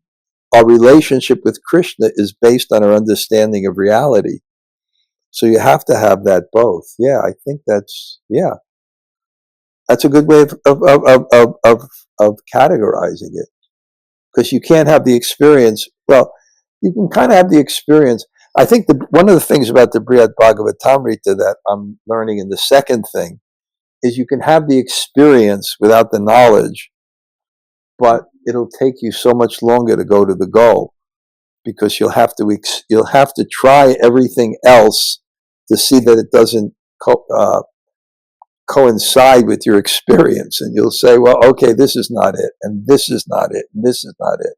Our relationship with Krishna is based on our understanding of reality. So you have to have that both. Yeah, I think that's a good way of categorizing it. Because you can't have the experience. Well, you can kind of have the experience, I think one of the things about the Brihad Bhagavatamrita that I'm learning in the second thing is you can have the experience without the knowledge, but it'll take you so much longer to go to the goal because you'll have to try everything else to see that it doesn't coincide with your experience, and you'll say, well, okay, this is not it, and this is not it, and this is not it.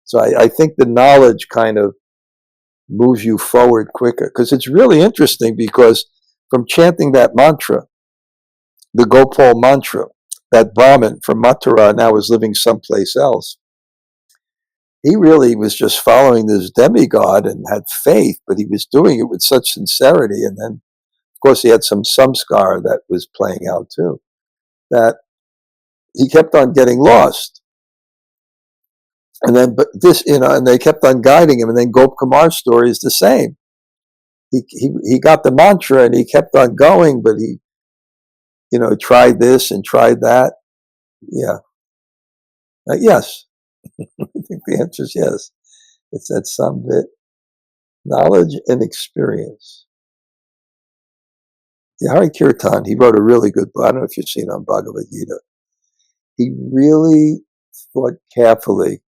So I think the knowledge kind of moves you forward quicker, because it's really interesting, because from chanting that mantra, the Gopal mantra, that Brahmin from Mathura now is living someplace else. He really was just following this demigod and had faith, but he was doing it with such sincerity. And then, of course, he had some samskar that was playing out too, that he kept on getting lost. And then, but this, and they kept on guiding him. And then Gop Kumar's story is the same. He got the mantra and he kept on going, but he, tried this and tried that. Yeah. Yes. I think the answer is yes. It's that some bit knowledge and experience. Yeah, Hari Kirtan, he wrote a really good book. I don't know if you've seen on Bhagavad Gita. He really thought carefully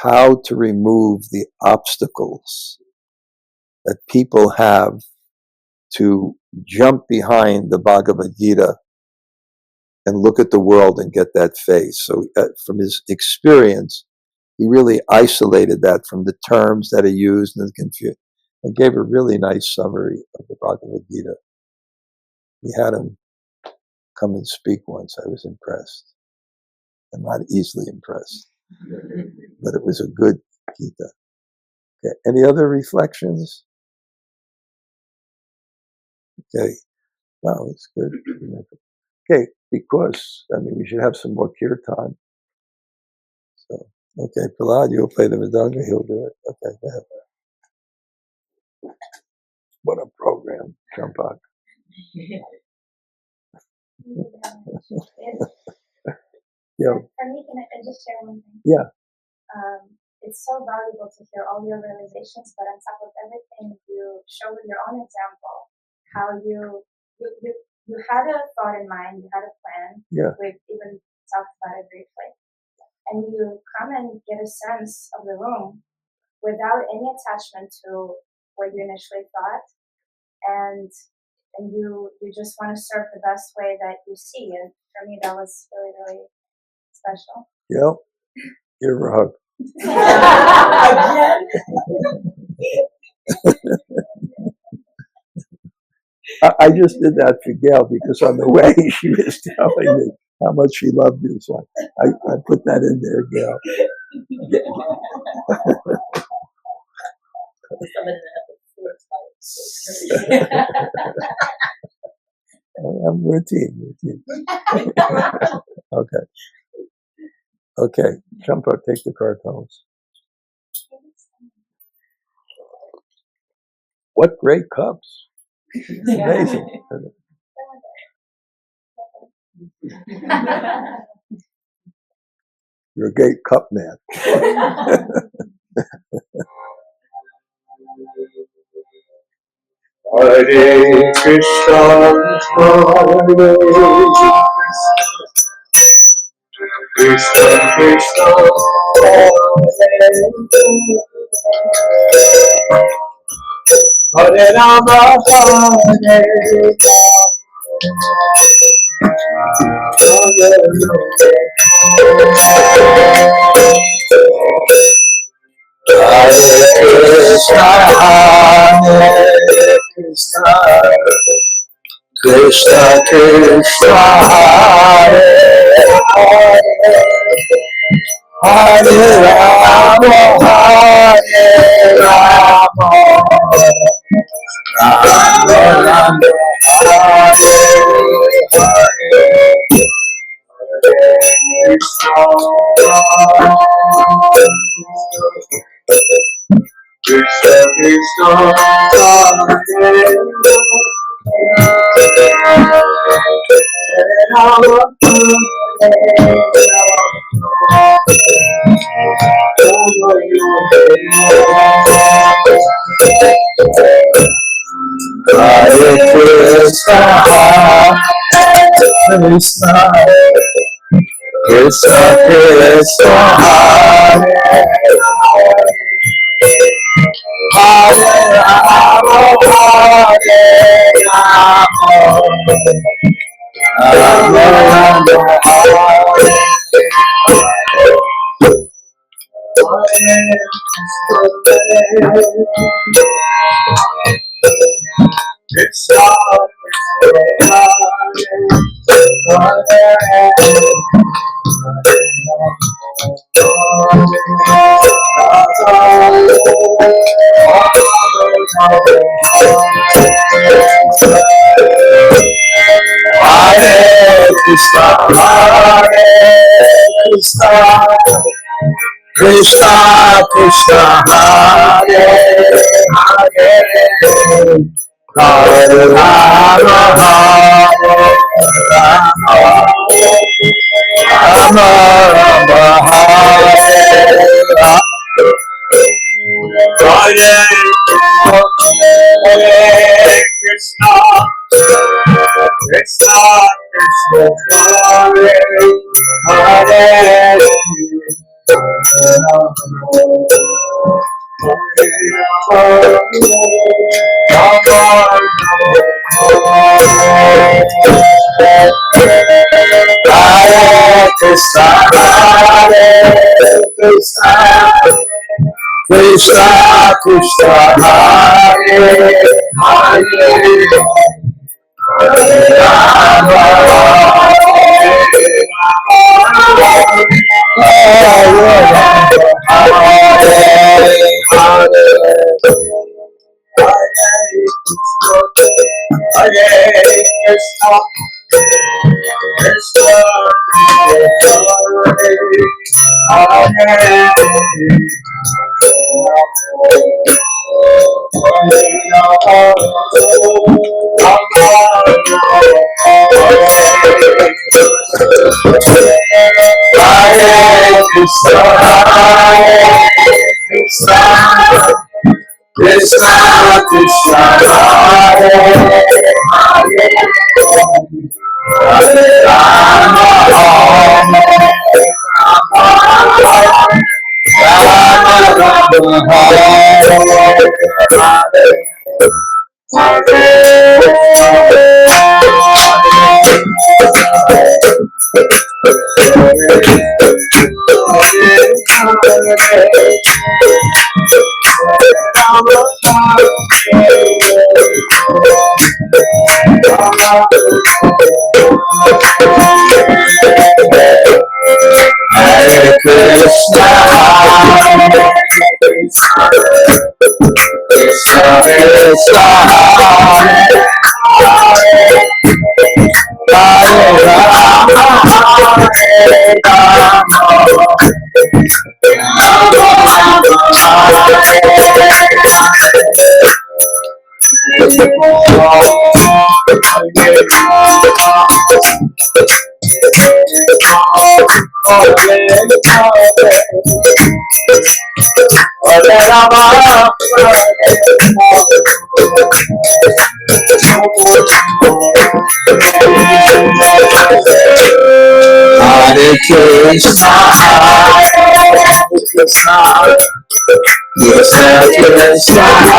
how to remove the obstacles that people have to jump behind the Bhagavad Gita and look at the world and get that face. So from his experience, he really isolated that from the terms that are used and the confusion, and gave a really nice summary of the Bhagavad Gita. We had him come and speak once. I was impressed. I'm not easily impressed, but it was a good Gita. Okay. Any other reflections? Okay. Wow, it's good. Okay, because, we should have some more kirtan. So, okay, Prahlad, you'll play the Mridanga, he'll do it. Okay, go ahead. What a program, Champak. Yeah. For me, can I just share one thing? Yeah. It's so valuable to hear all your realizations, but on top of everything, you show with your own example how you had a thought in mind, you had a plan. Yeah. We've even talked about it briefly, and you come and get a sense of the room without any attachment to what you initially thought, and you just want to serve the best way that you see. And for me, that was really, really special. Yeah. Give her a hug. I just did that for Gail because on the way she was telling me how much she loved you. So I put that in there, Gail. We're a team. Okay. Champa, take the cartons. What great cups. It's amazing. You're a great cup man. Hare Krishna, Krishna Krishna, Hare Rama, Krishna Krishna, Hare Hare Rama, Hare Rama, Rama Rama, Krishna Krishna, Hare Krishna, Krishna, Krishna Krishna, Hare Rama, Rama Rama, Hare Krishna, Krishna Krishna, Hare Hare, Hare Rama, Rama Rama, Hare Krishna, Krishna Krishna, Hare Hare, Hare Krishna, Krishna Krishna, Hare Hare, Hare Rama, Krishna Krishna, Hare Hare, Hare Rama, Rama Rama, Hare Krishna, Krishna Krishna, Hare Rama, Hare Krishna, Krishna Krishna, Krishna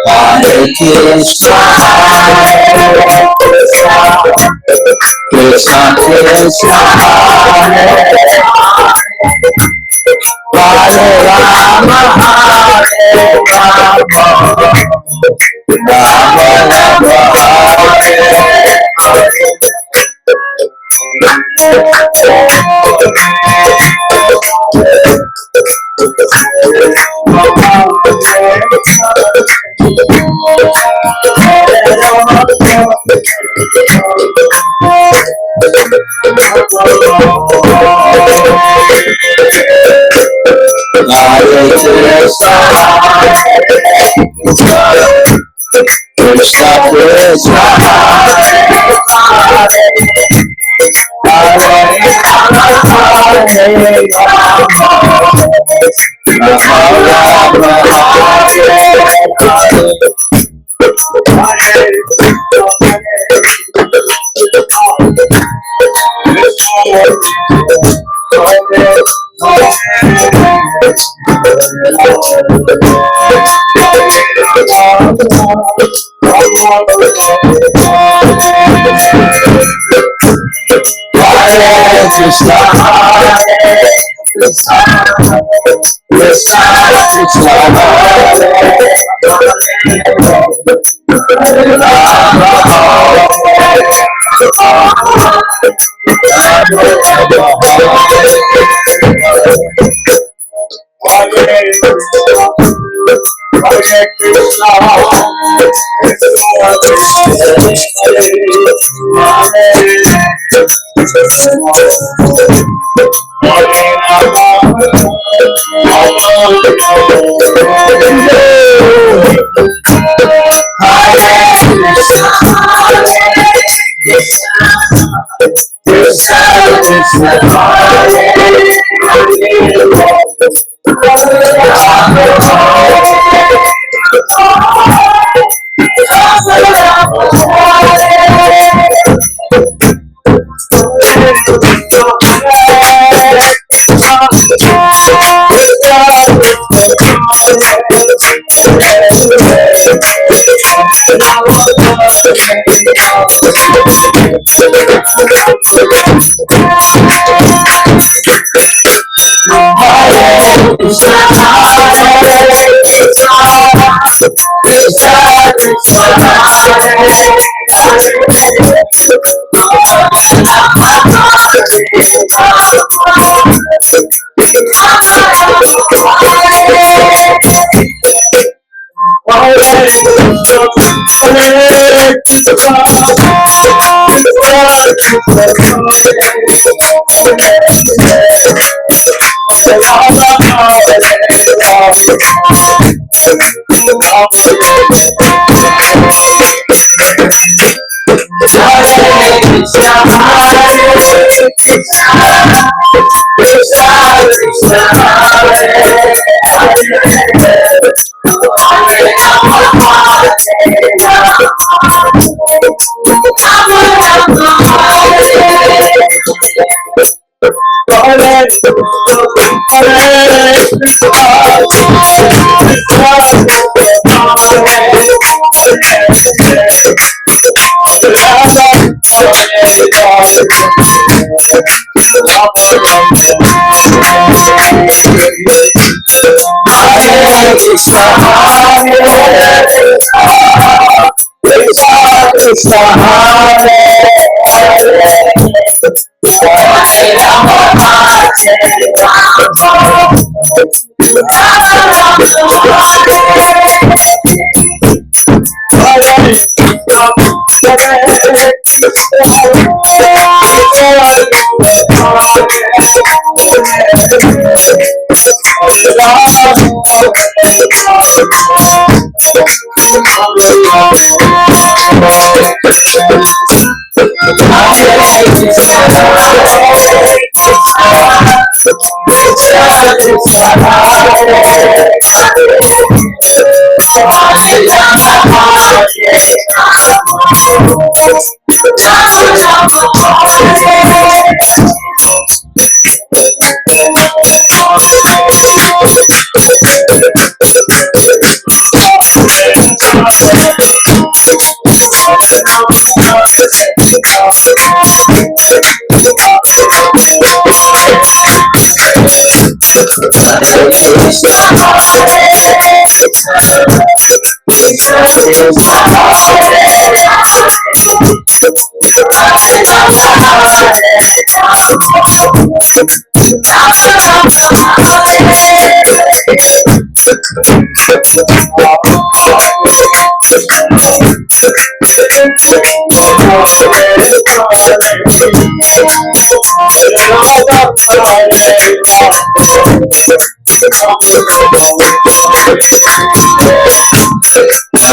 Hare Krishna, Krishna Krishna, Hare Rama, Rama Rama,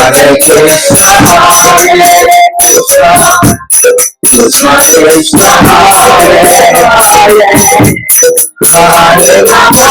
Hare Krishna, Krishna Krishna, Hare Hare, Hare Rama, Hare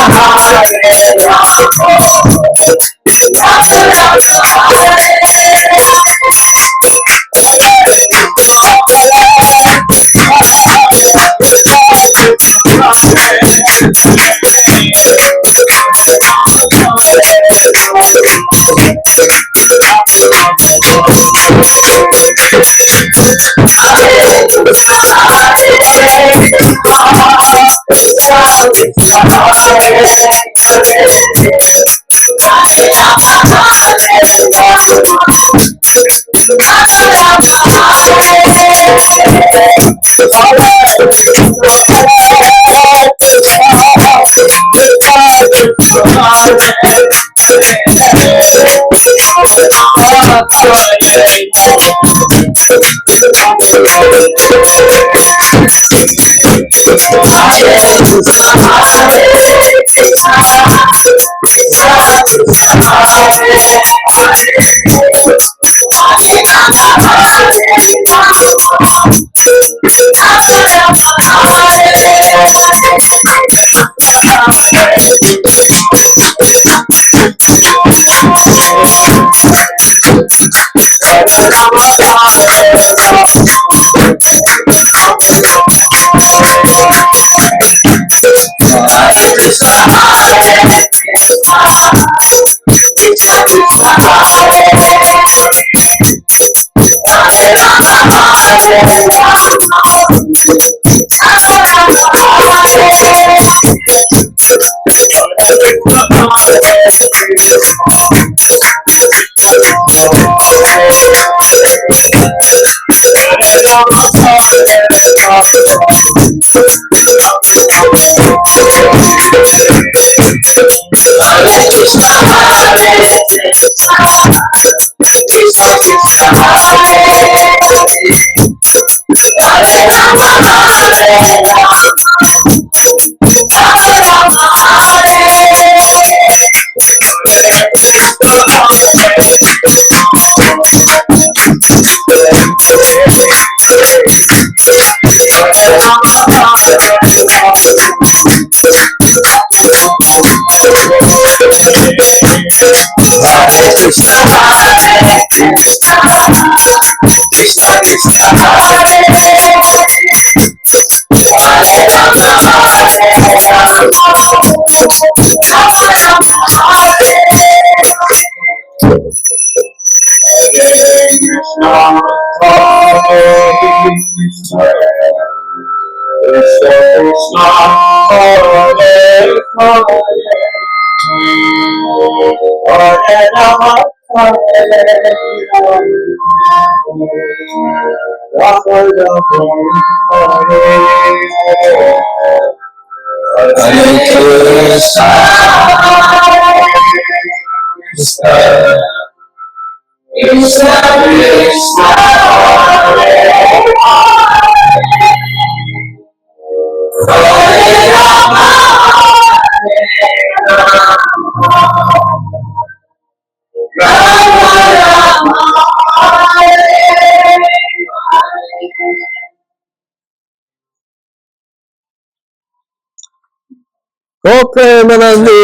Okay, Manandi.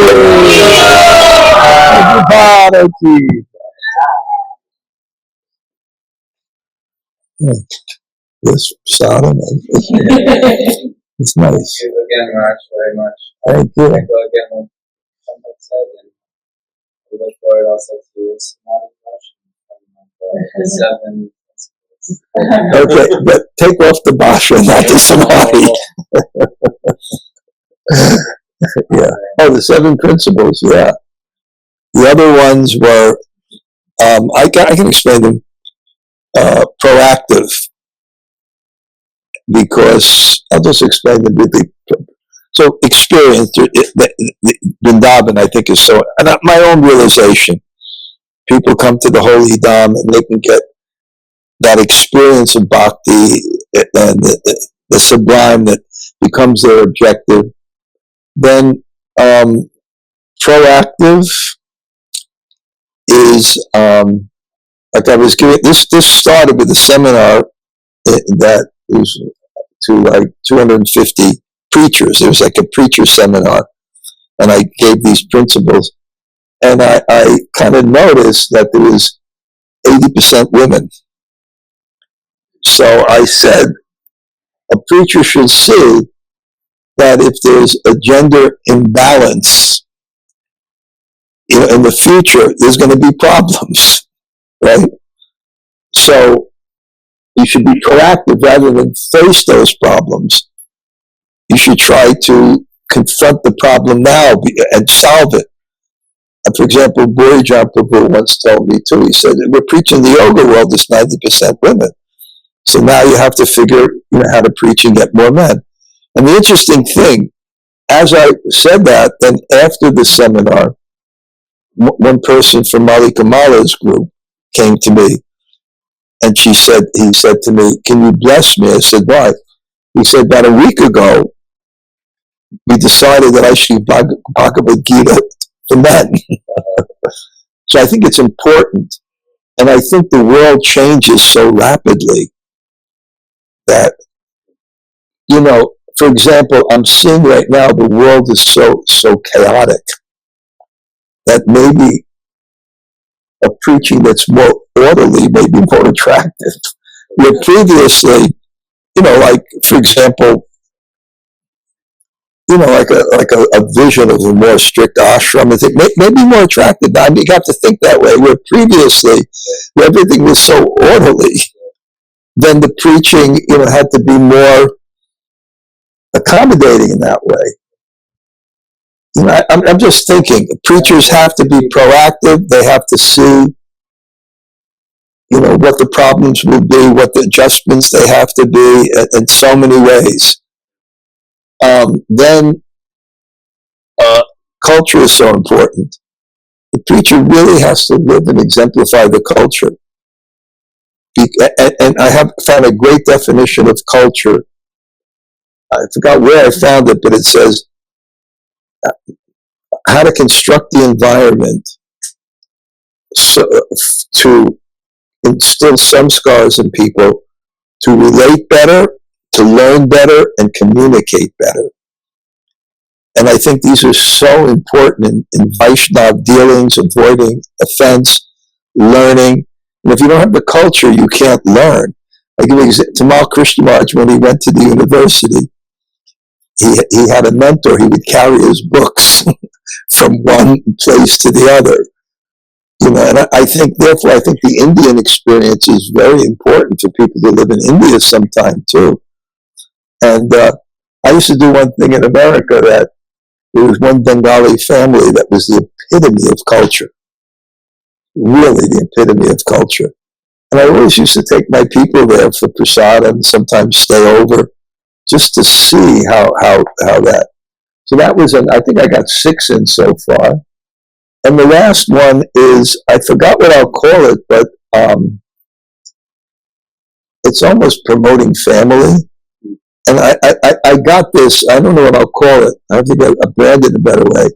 Yes, Sodom. It's nice. Thank you again, Raj, very much. Thank you. Thank you again with some upside, and we look forward also to Samadhi Darshan from the 7 Okay, but take off the Basha, not the Samadhi. Yeah. Oh, the 7 principles, yeah. The other ones were, I can explain them, proactive, because I'll just explain them really. So experience, Vrindavan, I think, is so, and my own realization, people come to the Holy Dham and they can get that experience of bhakti and the sublime that becomes their objective. Then proactive is, like I was giving, this started with a seminar that was to like 250 preachers. It was like a preacher seminar, and I gave these principles, and I kind of noticed that there was 80% women. So I said, a preacher should see that if there's a gender imbalance, in the future, there's going to be problems, right? So you should be proactive rather than face those problems. You should try to confront the problem now and solve it. For example, Burijan Prabhu once told me too, he said, we're preaching the yoga world is 90% women. So now you have to figure how to preach and get more men. And the interesting thing, as I said that, then after the seminar, one person from Malika Mala's group came to me, and he said to me, can you bless me? I said, why? He said, about a week ago, we decided that I should Bhagavad Gita for men. So I think it's important. And I think the world changes so rapidly that, for example, I'm seeing right now the world is so chaotic that maybe a preaching that's more orderly may be more attractive. Where previously, like, for example, like a vision of a more strict ashram, I think may be more attractive. I mean, you have to think that way. Where previously, where everything was so orderly, then the preaching, had to be more accommodating in that way. I'm just thinking, preachers have to be proactive. They have to see, what the problems will be, what the adjustments they have to be, in so many ways. Then culture is so important. The preacher really has to live and exemplify the culture. And I have found a great definition of culture. I forgot where I found it, but it says how to construct the environment to instill some scars in people, to relate better, to learn better, and communicate better. And I think these are so important in Vaishnav dealings, avoiding offense, learning. And if you don't have the culture, you can't learn. I give Tamal Krishnamurti, when he went to the university, he had a mentor. He would carry his books from one place to the other. And I think the Indian experience is very important for people to live in India sometime too. And I used to do one thing in America, that there was one Bengali family that was the epitome of culture. Really the epitome of culture. And I always used to take my people there for prasadam and sometimes stay over just to see how that. So that was I think I got 6 in so far. And the last one is, I forgot what I'll call it, but it's almost promoting family. And I got this, I don't know what I'll call it. I don't think I branded it a better way.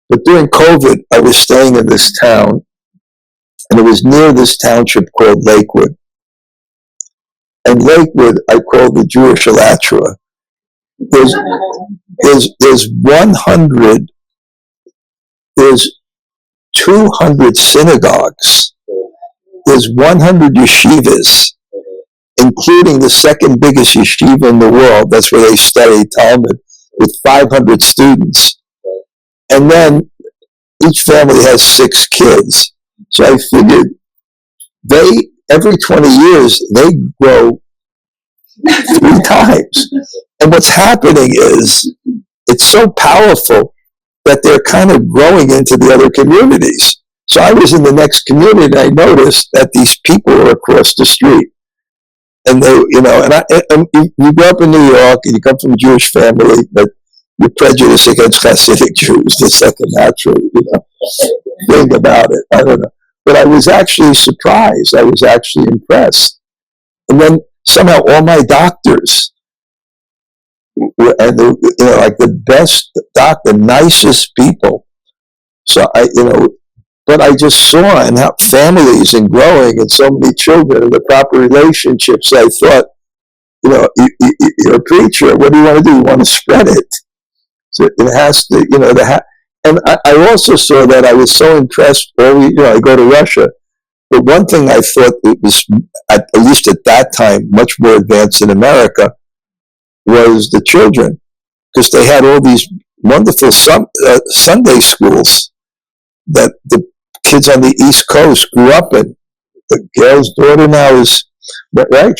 But during COVID, I was staying in this town, and it was near this township called Lakewood. And Lakewood, I call the Jewish Alatra. There's 200 synagogues. There's 100 yeshivas, including the second biggest yeshiva in the world. That's where they study Talmud, with 500 students. And then each family has 6 kids. So I figured every 20 years, they grow 3 times. And what's happening is, it's so powerful that they're kind of growing into the other communities. So I was in the next community, and I noticed that these people were across the street. And they, and you grew up in New York, and you come from a Jewish family, but you're prejudiced against Hasidic Jews. It's like a natural, thing about it. I don't know. But I was actually surprised. I was actually impressed. And then somehow all my doctors were, and like the best doctor, nicest people, So but I just saw and how families and growing and so many children and the proper relationships. I thought, you're a preacher. What do you want to do? You want to spread it. So it has to, and I also saw that I was so impressed. I go to Russia, but one thing I thought it was, at least at that time, much more advanced in America, was the children, because they had all these wonderful Sunday schools that the kids on the East Coast grew up in. The girl's daughter now is, right?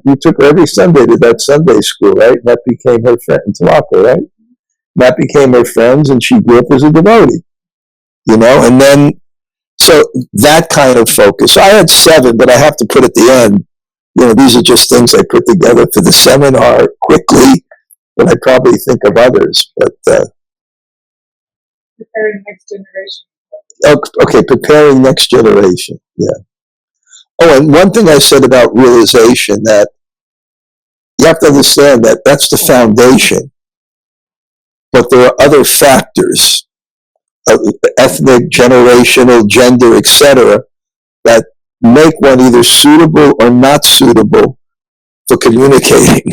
We took her every Sunday to that Sunday school, right? And that became her friend in Tlaco, right? That became her friends, and she grew up as a devotee, and then, so that kind of focus. So I had 7, but I have to put at the end, these are just things I put together for the seminar quickly, but I probably think of others, but, Preparing next generation. okay, preparing next generation, yeah. Oh, and one thing I said about realization, that you have to understand that that's the foundation, but there are other factors, ethnic, generational, gender, etc., that make one either suitable or not suitable for communicating.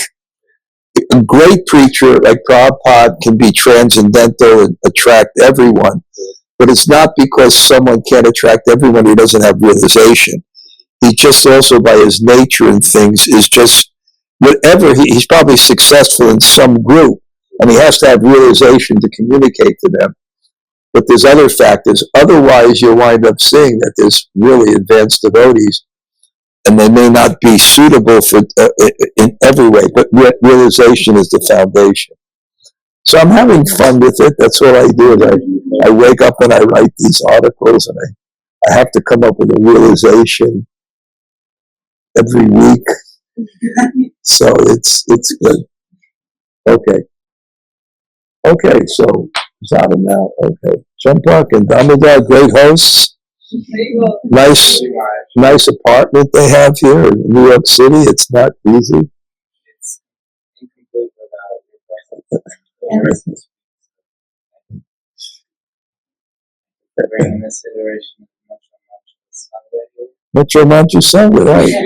A great preacher like Prabhupada can be transcendental and attract everyone, but it's not because someone can't attract everyone who doesn't have realization. He just also, by his nature and things, is just whatever. He's probably successful in some group, and he has to have realization to communicate to them. But there's other factors. Otherwise, you'll wind up seeing that there's really advanced devotees, and they may not be suitable for in every way, but realization is the foundation. So I'm having fun with it. That's what I do. I wake up and I write these articles, and I have to come up with a realization every week. So it's good. Okay, so Zada now. Okay, Champak and Damodar, great hosts. Nice apartment they have here in New York City. It's not easy. It's incomplete without your bringing this iteration of much Sunday. Metro Manchu Sunday, right? Yeah.